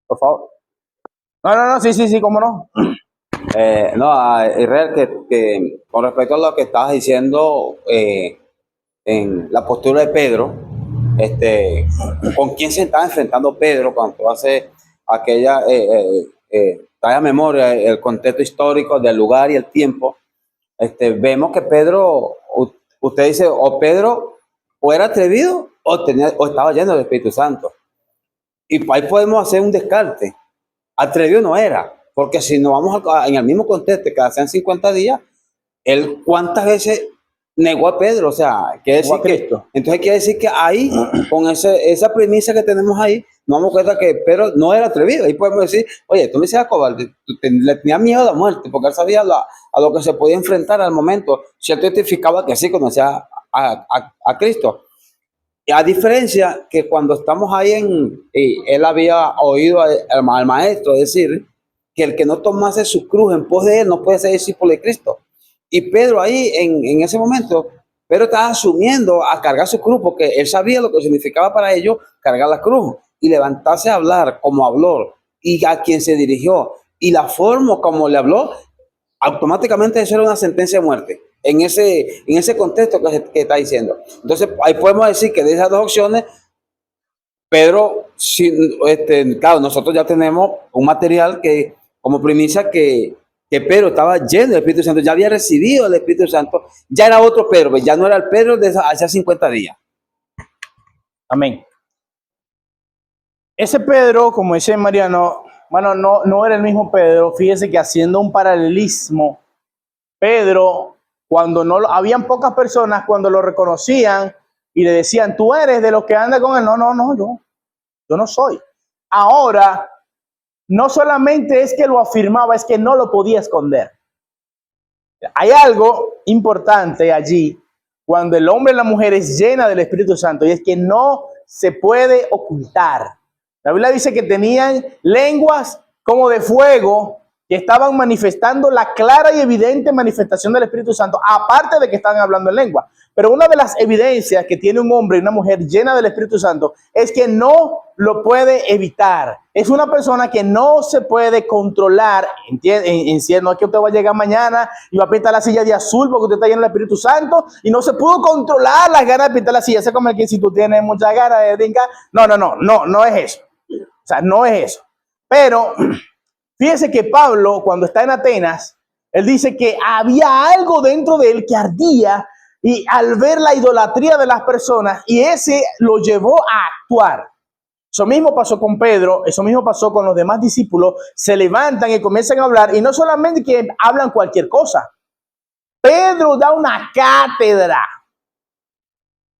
Por favor. No, sí, cómo no. Israel, que con respecto a lo que estabas diciendo en la postura de Pedro, ¿con quién se estaba enfrentando Pedro cuando hace aquella, trae a memoria el contexto histórico del lugar y el tiempo? Vemos que Pedro, usted dice, o Pedro o era atrevido o estaba lleno del Espíritu Santo. Y ahí podemos hacer un descarte. Atrevido no era. Porque si nos vamos en el mismo contexto que hacían 50 días, él cuántas veces negó a Pedro, o sea, entonces quiere decir que ahí, con esa premisa que tenemos ahí, nos damos cuenta que Pedro no era atrevido. Ahí podemos decir, oye, tú me decías cobarde, le tenía miedo a la muerte, porque él sabía a lo que se podía enfrentar al momento. Si él testificaba que sí conocía a Cristo. A diferencia que cuando estamos ahí él había oído al maestro decir que el que no tomase su cruz en pos de él no puede ser discípulo de Cristo. Y Pedro ahí en ese momento Pedro estaba asumiendo a cargar su cruz porque él sabía lo que significaba para ellos cargar la cruz y levantarse a hablar como habló y a quien se dirigió y la forma como le habló, automáticamente eso era una sentencia de muerte en ese contexto que está diciendo. Entonces ahí podemos decir que de esas dos opciones, Pedro, claro, nosotros ya tenemos un material que como primicia que Pedro estaba lleno del Espíritu Santo, ya había recibido el Espíritu Santo, ya era otro Pedro, ya no era el Pedro de hace 50 días. Amén. Ese Pedro, como dice Mariano, bueno, no era el mismo Pedro. Fíjese que haciendo un paralelismo, Pedro, cuando habían pocas personas, cuando lo reconocían y le decían, tú eres de los que anda con él. No, yo no soy. Ahora, no solamente es que lo afirmaba, es que no lo podía esconder. Hay algo importante allí cuando el hombre y la mujer es llena del Espíritu Santo, y es que no se puede ocultar. La Biblia dice que tenían lenguas como de fuego que estaban manifestando la clara y evidente manifestación del Espíritu Santo, aparte de que estaban hablando en lengua. Pero una de las evidencias que tiene un hombre y una mujer llena del Espíritu Santo es que no lo puede evitar. Es una persona que no se puede controlar. No es que usted va a llegar mañana y va a pintar la silla de azul porque usted está lleno del Espíritu Santo y no se pudo controlar las ganas de pintar la silla. Es como el que si tú tienes muchas ganas de brincar. No es eso. O sea, no es eso. Pero fíjese que Pablo, cuando está en Atenas, él dice que había algo dentro de él que ardía y al ver la idolatría de las personas, y ese lo llevó a actuar. Eso mismo pasó con Pedro, eso mismo pasó con los demás discípulos. Se levantan y comienzan a hablar, y no solamente que hablan cualquier cosa. Pedro da una cátedra.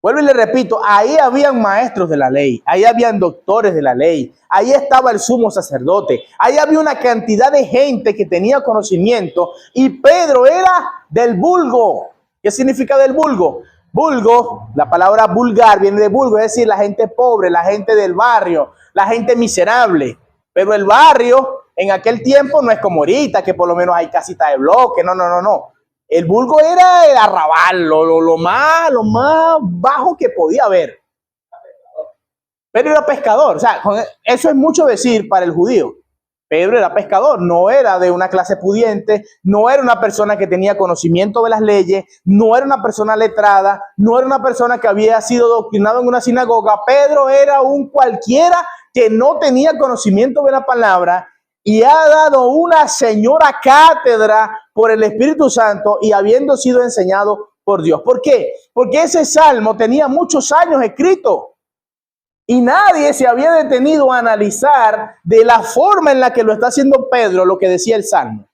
Vuelvo y le repito, ahí habían maestros de la ley, ahí habían doctores de la ley, ahí estaba el sumo sacerdote, ahí había una cantidad de gente que tenía conocimiento, y Pedro era del vulgo. ¿Qué significa del vulgo? Vulgo, la palabra vulgar viene de vulgo, es decir, la gente pobre, la gente del barrio, la gente miserable. Pero el barrio en aquel tiempo no es como ahorita, que por lo menos hay casitas de bloque, no. El vulgo era el arrabal, lo más bajo que podía haber. Pedro era pescador, o sea, eso es mucho decir para el judío. Pedro era pescador, no era de una clase pudiente, no era una persona que tenía conocimiento de las leyes, no era una persona letrada, no era una persona que había sido doctrinado en una sinagoga. Pedro era un cualquiera que no tenía conocimiento de la palabra y ha dado una señora cátedra por el Espíritu Santo y habiendo sido enseñado por Dios. ¿Por qué? Porque ese salmo tenía muchos años escrito. Y nadie se había detenido a analizar de la forma en la que lo está haciendo Pedro lo que decía el Salmo.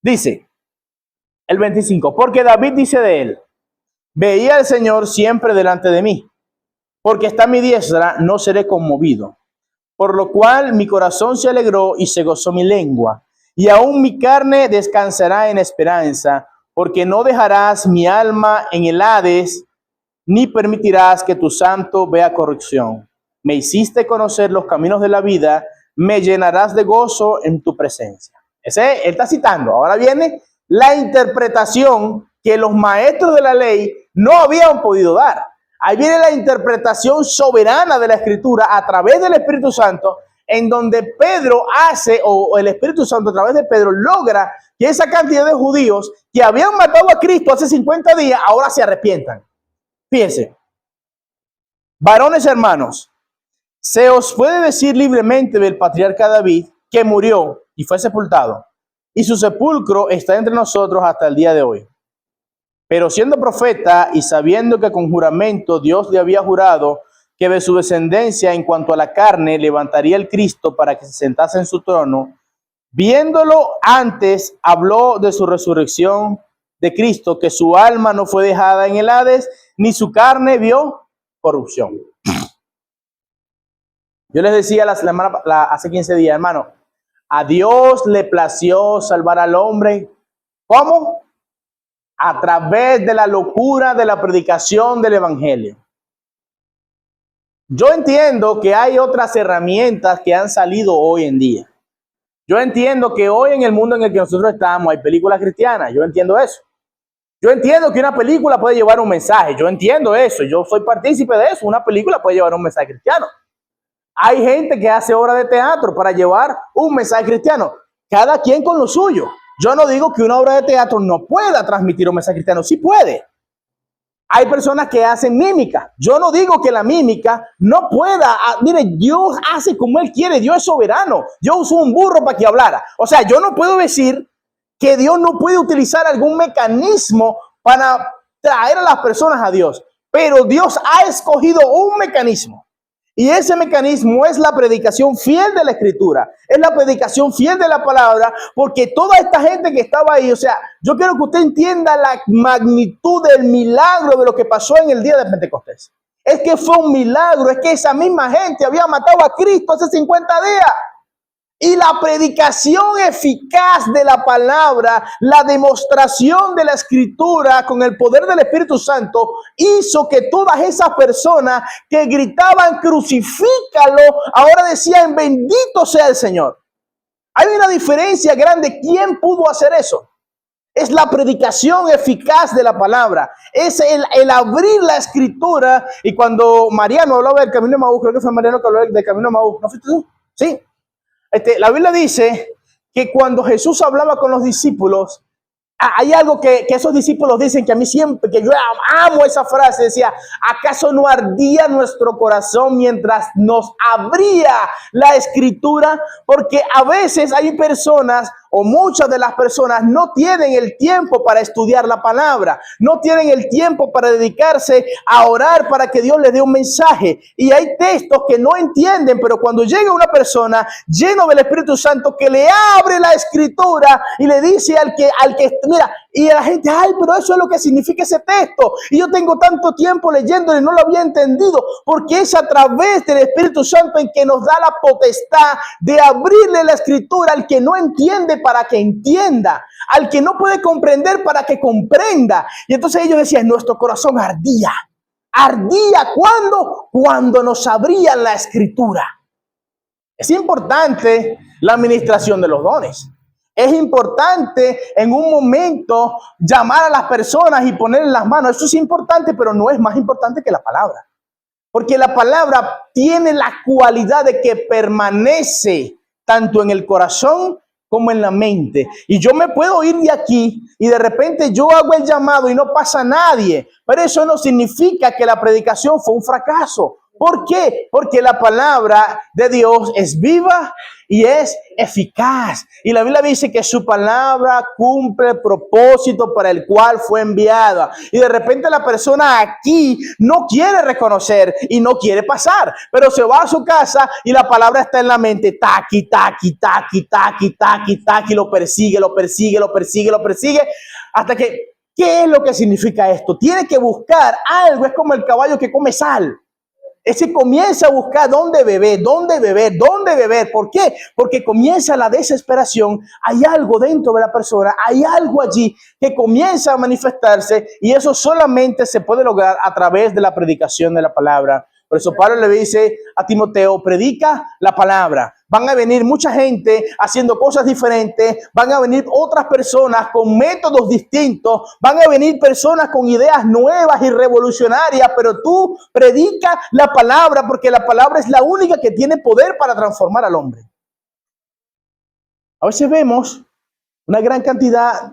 Dice el 25, porque David dice de él, veía al Señor siempre delante de mí, porque está a mi diestra, no seré conmovido. Por lo cual mi corazón se alegró y se gozó mi lengua, y aún mi carne descansará en esperanza, porque no dejarás mi alma en el Hades, ni permitirás que tu santo vea corrupción. Me hiciste conocer los caminos de la vida, me llenarás de gozo en tu presencia. Él está citando. Ahora viene la interpretación que los maestros de la ley no habían podido dar. Ahí viene la interpretación soberana de la Escritura a través del Espíritu Santo, en donde Pedro hace, o el Espíritu Santo a través de Pedro logra que esa cantidad de judíos que habían matado a Cristo hace 50 días, ahora se arrepientan. Fíjense, varones hermanos, se os puede decir libremente del patriarca David que murió y fue sepultado, y su sepulcro está entre nosotros hasta el día de hoy. Pero siendo profeta y sabiendo que con juramento Dios le había jurado que de su descendencia en cuanto a la carne levantaría el Cristo para que se sentase en su trono, viéndolo antes habló de su resurrección de Cristo, que su alma no fue dejada en el Hades, ni su carne vio corrupción. Yo les decía hace 15 días, hermano, a Dios le plació salvar al hombre. ¿Cómo? A través de la locura de la predicación del evangelio. Yo entiendo que hay otras herramientas que han salido hoy en día. Yo entiendo que hoy en el mundo en el que nosotros estamos hay películas cristianas. Yo entiendo eso. Yo entiendo que una película puede llevar un mensaje, yo entiendo eso, yo soy partícipe de eso, una película puede llevar un mensaje cristiano. Hay gente que hace obra de teatro para llevar un mensaje cristiano, cada quien con lo suyo. Yo no digo que una obra de teatro no pueda transmitir un mensaje cristiano, sí puede. Hay personas que hacen mímica. Yo no digo que la mímica no pueda. Mire, Dios hace como Él quiere. Dios es soberano. Dios usó un burro para que hablara. O sea, yo no puedo decir que Dios no puede utilizar algún mecanismo para traer a las personas a Dios. Pero Dios ha escogido un mecanismo. Y ese mecanismo es la predicación fiel de la Escritura, es la predicación fiel de la palabra, porque toda esta gente que estaba ahí, o sea, yo quiero que usted entienda la magnitud del milagro de lo que pasó en el día de Pentecostés. Es que fue un milagro, es que esa misma gente había matado a Cristo hace 50 días. Y la predicación eficaz de la palabra, la demostración de la Escritura con el poder del Espíritu Santo hizo que todas esas personas que gritaban crucifícalo, ahora decían bendito sea el Señor. Hay una diferencia grande. ¿Quién pudo hacer eso? Es la predicación eficaz de la palabra. Es el abrir la Escritura. Y cuando Mariano hablaba del Camino de Maús, creo que fue Mariano que habló del Camino de Maús, ¿no fuiste tú? Sí. La Biblia dice que cuando Jesús hablaba con los discípulos, hay algo que esos discípulos dicen que a mí siempre, que yo amo esa frase, decía, ¿acaso no ardía nuestro corazón mientras nos abría la Escritura? Porque a veces hay personas, o muchas de las personas, no tienen el tiempo para estudiar la palabra, no tienen el tiempo para dedicarse a orar para que Dios les dé un mensaje. Y hay textos que no entienden, pero cuando llega una persona lleno del Espíritu Santo que le abre la Escritura y le dice al que mira, y la gente, ay, pero eso es lo que significa ese texto. Y yo tengo tanto tiempo leyéndolo y no lo había entendido, porque es a través del Espíritu Santo en que nos da la potestad de abrirle la Escritura al que no entiende para que entienda, al que no puede comprender para que comprenda. Y entonces ellos decían, nuestro corazón ardía. ¿Ardía cuándo? Cuando nos abrían la Escritura. Es importante la administración de los dones. Es importante en un momento llamar a las personas y ponerle las manos. Eso es importante, pero no es más importante que la palabra. Porque la palabra tiene la cualidad de que permanece tanto en el corazón como en la mente. Y yo me puedo ir de aquí y de repente yo hago el llamado y no pasa nadie. Pero eso no significa que la predicación fue un fracaso. ¿Por qué? Porque la palabra de Dios es viva y es eficaz. Y la Biblia dice que su palabra cumple el propósito para el cual fue enviada. Y de repente la persona aquí no quiere reconocer y no quiere pasar, pero se va a su casa y la palabra está en la mente. Taqui, taqui, taqui, taqui, taqui, taqui. Lo persigue, lo persigue, lo persigue, lo persigue. Hasta que, ¿qué es lo que significa esto? Tiene que buscar algo. Es como el caballo que come sal. Ese comienza a buscar dónde beber, dónde beber, dónde beber. ¿Por qué? Porque comienza la desesperación. Hay algo dentro de la persona, hay algo allí que comienza a manifestarse y eso solamente se puede lograr a través de la predicación de la palabra. Por eso Pablo le dice a Timoteo, predica la palabra. Van a venir mucha gente haciendo cosas diferentes, van a venir otras personas con métodos distintos, van a venir personas con ideas nuevas y revolucionarias, pero tú predica la palabra porque la palabra es la única que tiene poder para transformar al hombre. A veces vemos una gran cantidad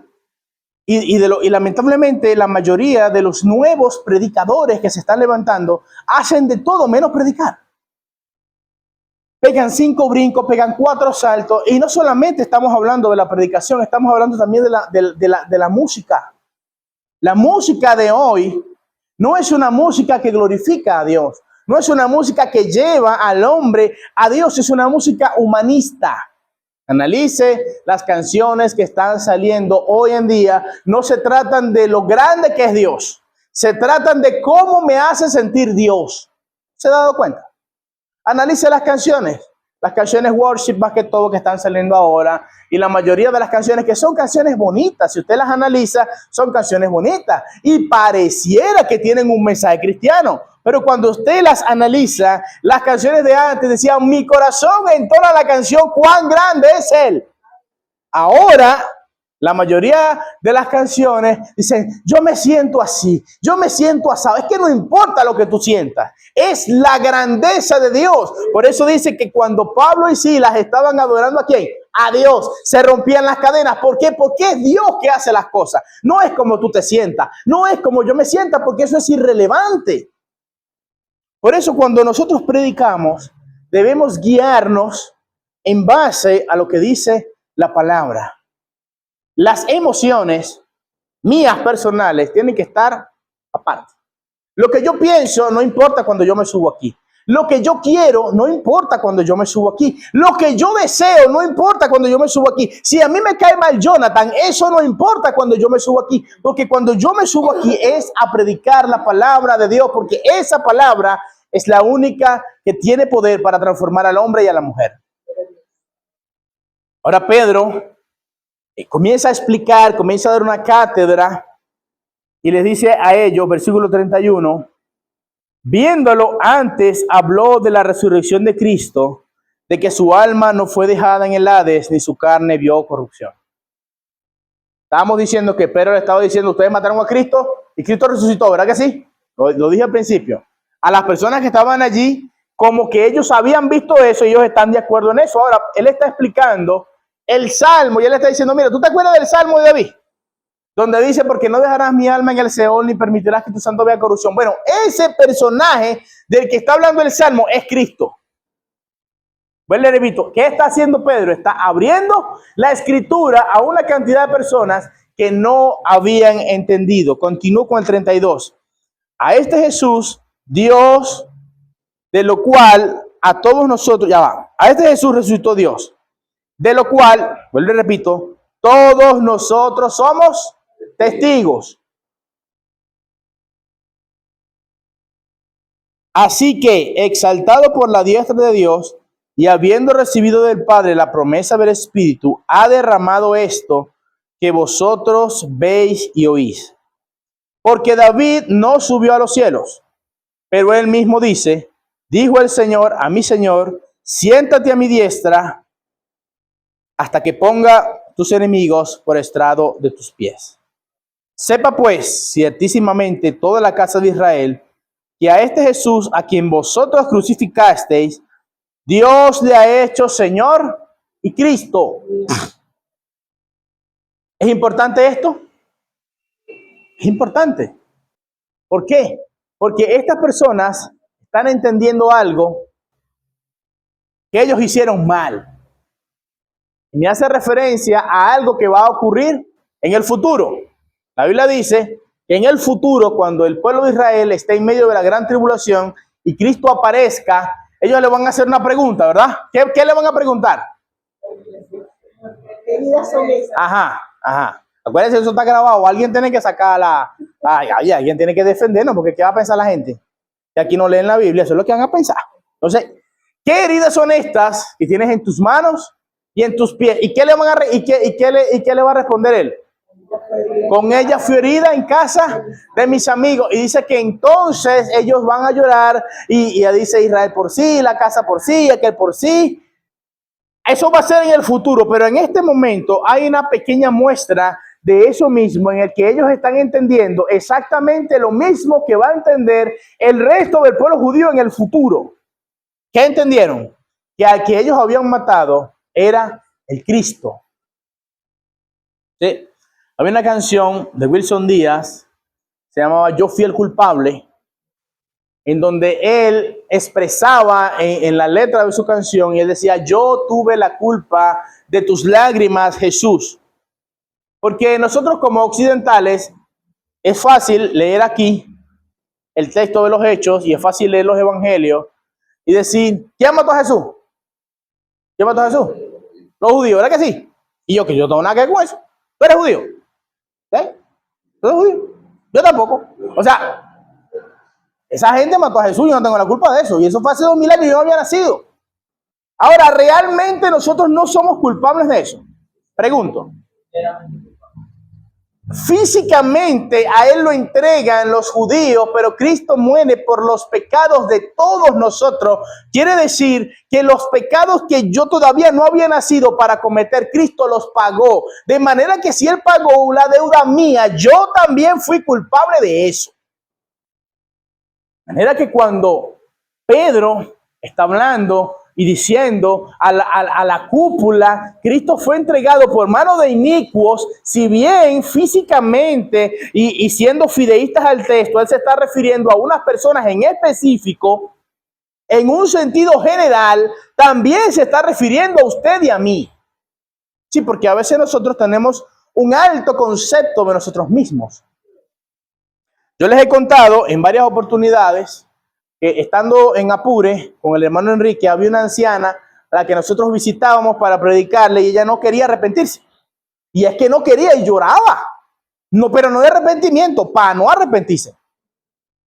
y lamentablemente la mayoría de los nuevos predicadores que se están levantando hacen de todo menos predicar. Pegan 5 brincos, pegan 4 saltos. Y no solamente estamos hablando de la predicación, estamos hablando también de la música. La música de hoy no es una música que glorifica a Dios. No es una música que lleva al hombre a Dios. Es una música humanista. Analice las canciones que están saliendo hoy en día. No se tratan de lo grande que es Dios. Se tratan de cómo me hace sentir Dios. ¿Se ha dado cuenta? Analice las canciones worship más que todo que están saliendo ahora y la mayoría de las canciones que son canciones bonitas, si usted las analiza, son canciones bonitas y pareciera que tienen un mensaje cristiano, pero cuando usted las analiza, las canciones de antes decían, mi corazón entona la canción, cuán grande es Él. Ahora, La mayoría de las canciones dicen, yo me siento así, yo me siento asado. Es que no importa lo que tú sientas, es la grandeza de Dios. Por eso dice que cuando Pablo y Silas estaban adorando ¿a quién? A Dios, se rompían las cadenas. ¿Por qué? Porque es Dios que hace las cosas. No es como tú te sientas, no es como yo me sienta, porque eso es irrelevante. Por eso cuando nosotros predicamos, debemos guiarnos en base a lo que dice la palabra. Las emociones mías personales tienen que estar aparte. Lo que yo pienso no importa cuando yo me subo aquí. Lo que yo quiero no importa cuando yo me subo aquí. Lo que yo deseo no importa cuando yo me subo aquí. Si a mí me cae mal Jonathan, eso no importa cuando yo me subo aquí. Porque cuando yo me subo aquí es a predicar la palabra de Dios. Porque esa palabra es la única que tiene poder para transformar al hombre y a la mujer. Ahora Pedro comienza a explicar, comienza a dar una cátedra y les dice a ellos, versículo 31, viéndolo antes habló de la resurrección de Cristo, de que su alma no fue dejada en el Hades, ni su carne vio corrupción. Estábamos diciendo que Pedro le estaba diciendo, ustedes mataron a Cristo y Cristo resucitó, ¿verdad que sí? Lo dije al principio. A las personas que estaban allí, como que ellos habían visto eso y ellos están de acuerdo en eso. Ahora, él está explicando el Salmo y él está diciendo, mira, ¿tú te acuerdas del Salmo de David? Donde dice, porque no dejarás mi alma en el Seol, ni permitirás que tu santo vea corrupción. Bueno, ese personaje del que está hablando el Salmo es Cristo. Bueno, le repito, ¿qué está haciendo Pedro? Está abriendo la escritura a una cantidad de personas que no habían entendido. Continúo con el 32. A este Jesús, Dios, de lo cual a todos nosotros, ya va, a este Jesús resucitó Dios. De lo cual, vuelvo y repito, todos nosotros somos testigos. Así que, exaltado por la diestra de Dios y habiendo recibido del Padre la promesa del Espíritu, ha derramado esto que vosotros veis y oís. Porque David no subió a los cielos, pero él mismo dice, dijo el Señor a mi Señor, siéntate a mi diestra hasta que ponga tus enemigos por estrado de tus pies. Sepa pues ciertísimamente toda la casa de Israel que a este Jesús a quien vosotros crucificasteis, Dios le ha hecho Señor y Cristo. ¿Es importante esto? Es importante. ¿Por qué? Porque estas personas están entendiendo algo que ellos hicieron mal. Y me hace referencia a algo que va a ocurrir en el futuro. La Biblia dice que en el futuro, cuando el pueblo de Israel esté en medio de la gran tribulación y Cristo aparezca, ellos le van a hacer una pregunta, ¿verdad? ¿Qué le van a preguntar? ¿Qué vidas son esas? Ajá. Acuérdense, eso está grabado. Alguien tiene que sacar alguien tiene que defendernos, porque ¿qué va a pensar la gente? Que aquí no leen la Biblia, eso es lo que van a pensar. Entonces, ¿qué heridas son estas que tienes en tus manos y en tus pies? ¿Y qué le va a responder él? Con ella fui herida en casa de mis amigos. Y dice que entonces ellos van a llorar y dice Israel por sí, la casa por sí, aquel por sí. Eso va a ser en el futuro, pero en este momento hay una pequeña muestra de eso mismo en el que ellos están entendiendo exactamente lo mismo que va a entender el resto del pueblo judío en el futuro. ¿Qué entendieron? Que al que ellos habían matado era el Cristo. ¿Sí? Había una canción de Wilson Díaz, se llamaba Yo fui el culpable, en donde él expresaba en la letra de su canción, y él decía, yo tuve la culpa de tus lágrimas, Jesús. Porque nosotros como occidentales, es fácil leer aquí el texto de los Hechos, y es fácil leer los Evangelios, y decir, ¿quién mató a Jesús? ¿Quién mató a Jesús? Los judíos, ¿verdad que sí? Y yo, que yo no tengo nada que ver con eso. ¿Tú eres judío? ¿Eh? ¿Tú eres judío? Yo tampoco. O sea, esa gente mató a Jesús, yo no tengo la culpa de eso. Y eso fue hace 2000 años y yo no había nacido. Ahora, ¿realmente nosotros no somos culpables de eso? Pregunto. físicamente a él lo entregan los judíos, pero Cristo muere por los pecados de todos nosotros. Quiere decir que los pecados que yo todavía no había nacido para cometer, Cristo los pagó. De manera que si él pagó la deuda mía, yo también fui culpable de eso. De manera que cuando Pedro está hablando y diciendo a la cúpula, Cristo fue entregado por mano de inicuos, si bien físicamente y siendo fideístas al texto, él se está refiriendo a unas personas en específico, en un sentido general, también se está refiriendo a usted y a mí. Sí, porque a veces nosotros tenemos un alto concepto de nosotros mismos. Yo les he contado en varias oportunidades que estando en Apure con el hermano Enrique, había una anciana a la que nosotros visitábamos para predicarle y ella no quería arrepentirse. Y es que no quería y lloraba. No, pero no de arrepentimiento, para no arrepentirse.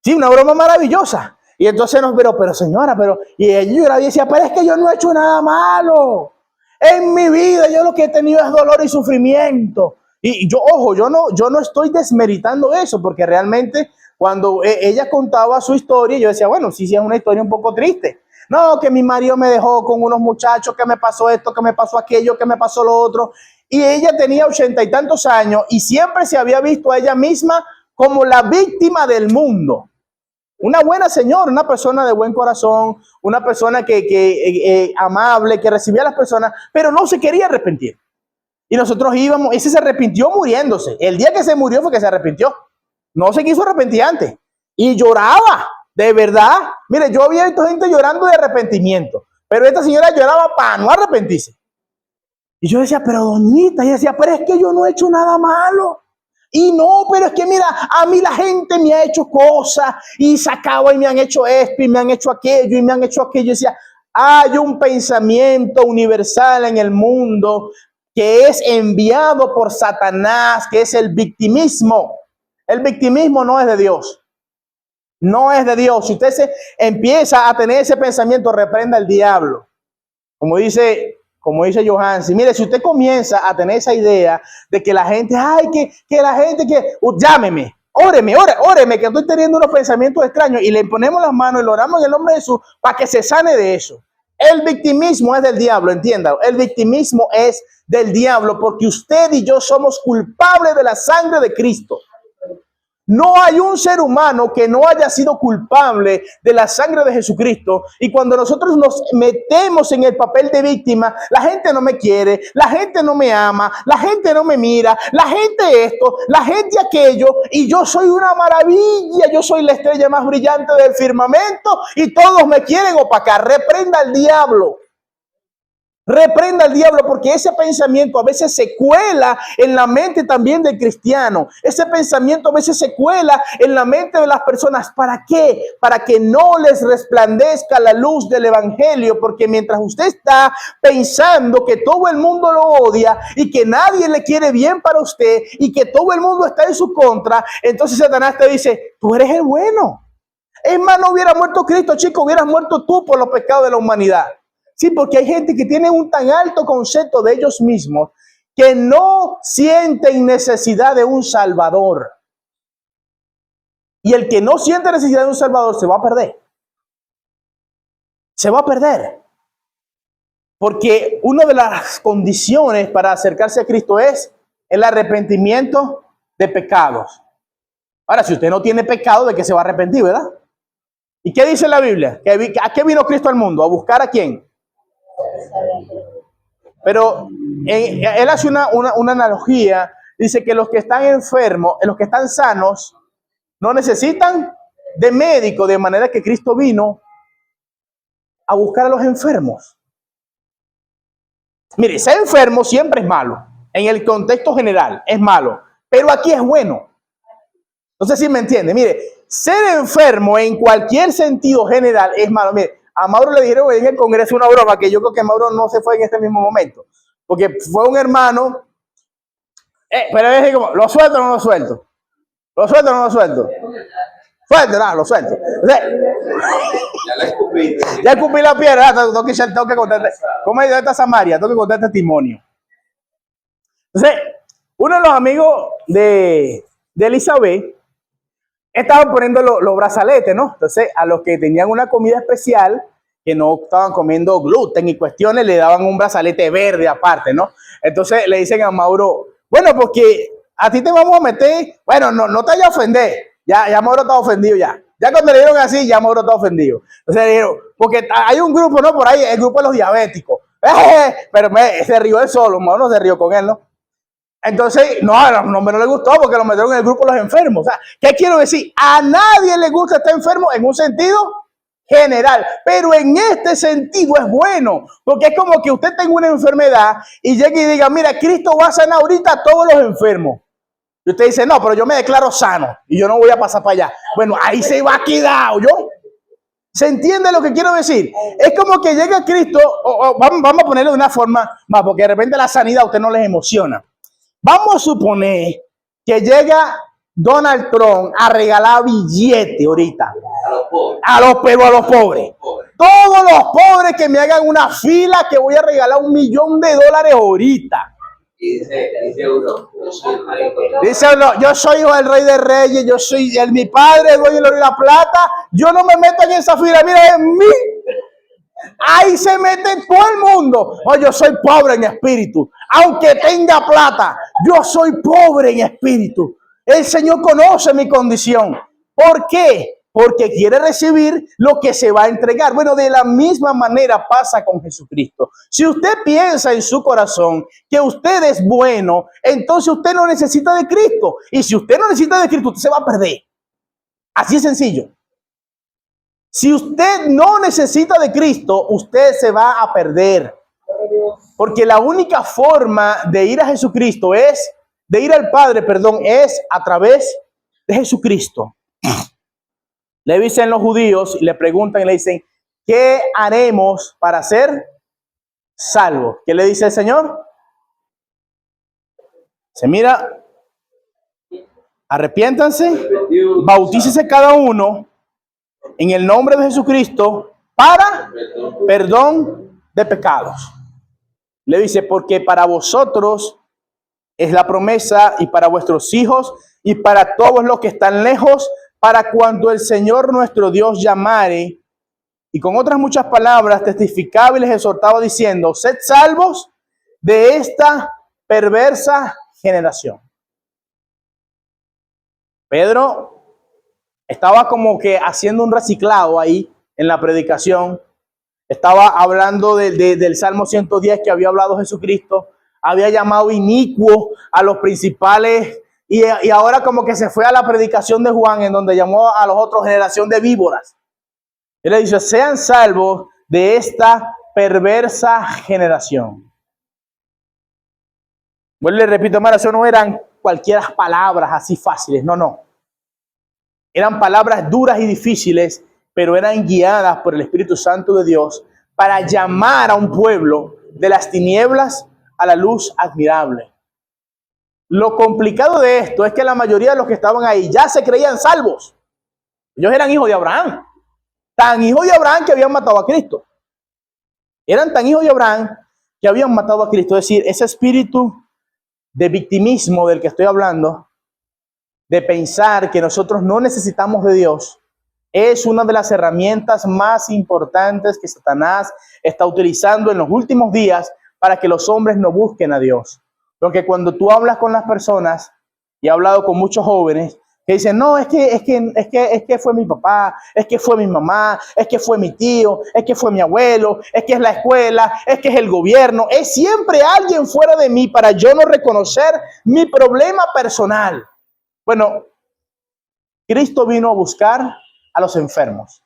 Sí, una broma maravillosa. Y entonces pero señora, y ella lloraba y decía, pero es que yo no he hecho nada malo. En mi vida yo lo que he tenido es dolor y sufrimiento. Y yo, ojo, yo no estoy desmeritando eso, porque realmente cuando ella contaba su historia, yo decía, bueno, sí es una historia un poco triste. No, que mi marido me dejó con unos muchachos, que me pasó esto, que me pasó aquello, que me pasó lo otro. Y ella tenía 80 y tantos años y siempre se había visto a ella misma como la víctima del mundo. Una buena señora, una persona de buen corazón, una persona que amable, que recibía a las personas, pero no se quería arrepentir. Y nosotros íbamos, ese se arrepintió muriéndose. El día que se murió fue que se arrepintió. No se quiso arrepentir antes. Y lloraba, de verdad. Mire, yo había visto gente llorando de arrepentimiento, pero esta señora lloraba para no arrepentirse. Y yo decía, pero doñita, y decía, pero es que yo no he hecho nada malo. Y no, pero es que mira, a mí la gente me ha hecho cosas y sacaba y me han hecho esto y me han hecho aquello y me han hecho aquello. Y decía, hay un pensamiento universal en el mundo que es enviado por Satanás, que es el victimismo. El victimismo no es de Dios. No es de Dios. Si usted se empieza a tener ese pensamiento, reprenda al diablo. Como dice Johansi, mire, si usted comienza a tener esa idea de que la gente, que la gente, llámeme, óreme, que estoy teniendo unos pensamientos extraños y le ponemos las manos y lo oramos en el nombre de Jesús para que se sane de eso. El victimismo es del diablo, entiéndalo. El victimismo es del diablo porque usted y yo somos culpables de la sangre de Cristo. No hay un ser humano que no haya sido culpable de la sangre de Jesucristo. Y cuando nosotros nos metemos en el papel de víctima, la gente no me quiere, la gente no me ama, la gente no me mira, la gente esto, la gente aquello, y yo soy una maravilla, yo soy la estrella más brillante del firmamento y todos me quieren opacar. Reprenda al diablo. Reprenda al diablo, porque ese pensamiento a veces se cuela en la mente también del cristiano. Ese pensamiento a veces se cuela en la mente de las personas. ¿Para qué? Para que no les resplandezca la luz del evangelio, porque mientras usted está pensando que todo el mundo lo odia y que nadie le quiere bien para usted y que todo el mundo está en su contra, entonces Satanás te dice, tú eres el bueno. Es más, no hubiera muerto Cristo, chico, hubieras muerto tú por los pecados de la humanidad. Sí, porque hay gente que tiene un tan alto concepto de ellos mismos que no sienten necesidad de un Salvador. Y el que no siente necesidad de un Salvador se va a perder. Se va a perder. Porque una de las condiciones para acercarse a Cristo es el arrepentimiento de pecados. Ahora, si usted no tiene pecado, ¿de qué se va a arrepentir, verdad? ¿Y qué dice la Biblia? ¿A qué vino Cristo al mundo? ¿A buscar a quién? Pero él hace una analogía, dice que los que están enfermos, los que están sanos, no necesitan de médico, de manera que Cristo vino a buscar a los enfermos. Mire, ser enfermo siempre es malo, en el contexto general es malo, pero aquí es bueno. No sé si me entiende. Mire, ser enfermo en cualquier sentido general es malo. Mire, a Mauro le dijeron en el Congreso una broma que yo creo que Mauro no se fue en este mismo momento. Porque fue un hermano. Pero es como, ¿lo suelto o no lo suelto? ¿Lo suelto o no lo suelto? Suelto, no, lo suelto. Ya la escupí. Ya escupí la piedra, tengo que contarte. ¿Cómo es esta Samaria? Tengo que contar testimonio. Entonces, Uno de los amigos de Elizabeth estaban poniendo los brazaletes, ¿no? Entonces, a los que tenían una comida especial, que no estaban comiendo gluten y cuestiones, le daban un brazalete verde aparte, ¿no? Entonces le dicen a Mauro, bueno, porque a ti te vamos a meter, bueno, no te vayas a ofender, ya Mauro está ofendido ya. Ya cuando le dieron así, ya Mauro está ofendido. Entonces le dijeron, porque hay un grupo, ¿no? Por ahí, el grupo de los diabéticos. Pero se rió él solo, Mauro se rió con él, ¿no? Entonces, no le gustó porque lo metieron en el grupo de los enfermos. O sea, ¿qué quiero decir? A nadie le gusta estar enfermo en un sentido general, pero en este sentido es bueno, porque es como que usted tenga una enfermedad y llegue y diga, mira, Cristo va a sanar ahorita a todos los enfermos. Y usted dice, no, pero yo me declaro sano y yo no voy a pasar para allá. Bueno, ahí se va a quedar, ¿yo? ¿Se entiende lo que quiero decir? Es como que llega Cristo, vamos a ponerlo de una forma más, porque de repente la sanidad a usted no les emociona. Vamos a suponer que llega Donald Trump a regalar billete ahorita. A los pobres. Todos los pobres que me hagan una fila que voy a regalar $1 millón ahorita. Dice uno, yo soy hijo del rey de reyes, yo soy mi padre, dueño de la plata, yo no me meto en esa fila, mira en mí. Ahí se mete todo el mundo. Oh, yo soy pobre en espíritu. Aunque tenga plata, yo soy pobre en espíritu. El Señor conoce mi condición. ¿Por qué? Porque quiere recibir lo que se va a entregar. Bueno, de la misma manera pasa con Jesucristo. Si usted piensa en su corazón que usted es bueno, entonces usted no necesita de Cristo. Y si usted no necesita de Cristo, usted se va a perder. Así es sencillo. Si usted no necesita de Cristo, usted se va a perder. Porque la única forma de ir a Jesucristo de ir al Padre, perdón, es a través de Jesucristo. Le dicen los judíos, le preguntan y le dicen, ¿qué haremos para ser salvos? ¿Qué le dice el Señor? Se mira, arrepiéntanse, bautícese cada uno en el nombre de Jesucristo para perdón de pecados. Le dice, porque para vosotros es la promesa y para vuestros hijos y para todos los que están lejos, para cuando el Señor nuestro Dios llamare. Y con otras muchas palabras testificaba y les exhortaba diciendo, sed salvos de esta perversa generación. Pedro estaba como que haciendo un reciclado ahí en la predicación. Estaba hablando del Salmo 110 que había hablado Jesucristo. Había llamado inicuo a los principales y ahora como que se fue a la predicación de Juan en donde llamó a los otros generación de víboras. Él le dice, sean salvos de esta perversa generación. Bueno, le repito, hermano, eso no eran cualquier palabras así fáciles, no. Eran palabras duras y difíciles, pero eran guiadas por el Espíritu Santo de Dios para llamar a un pueblo de las tinieblas a la luz admirable. Lo complicado de esto es que la mayoría de los que estaban ahí ya se creían salvos. Ellos eran hijos de Abraham. Tan hijos de Abraham que habían matado a Cristo. Eran tan hijos de Abraham que habían matado a Cristo. Es decir, ese espíritu de victimismo del que estoy hablando, de pensar que nosotros no necesitamos de Dios, es una de las herramientas más importantes que Satanás está utilizando en los últimos días para que los hombres no busquen a Dios. Porque cuando tú hablas con las personas, y he hablado con muchos jóvenes, que dicen, no, es que fue mi papá, es que fue mi mamá, es que fue mi tío, es que fue mi abuelo, es que es la escuela, es que es el gobierno, es siempre alguien fuera de mí para yo no reconocer mi problema personal. Bueno, Cristo vino a buscar a los enfermos.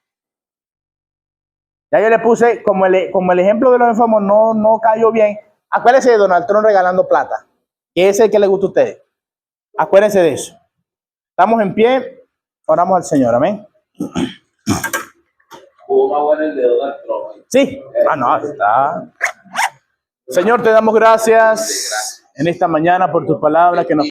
Ya yo le puse, como el ejemplo de los enfermos no cayó bien, acuérdense de Donald Trump regalando plata, que es el que le gusta a ustedes. Acuérdense de eso. Estamos en pie, oramos al Señor, amén. Hubo más bueno el de Donald Trump. Sí, está. Señor, te damos gracias en esta mañana por tu palabra que nos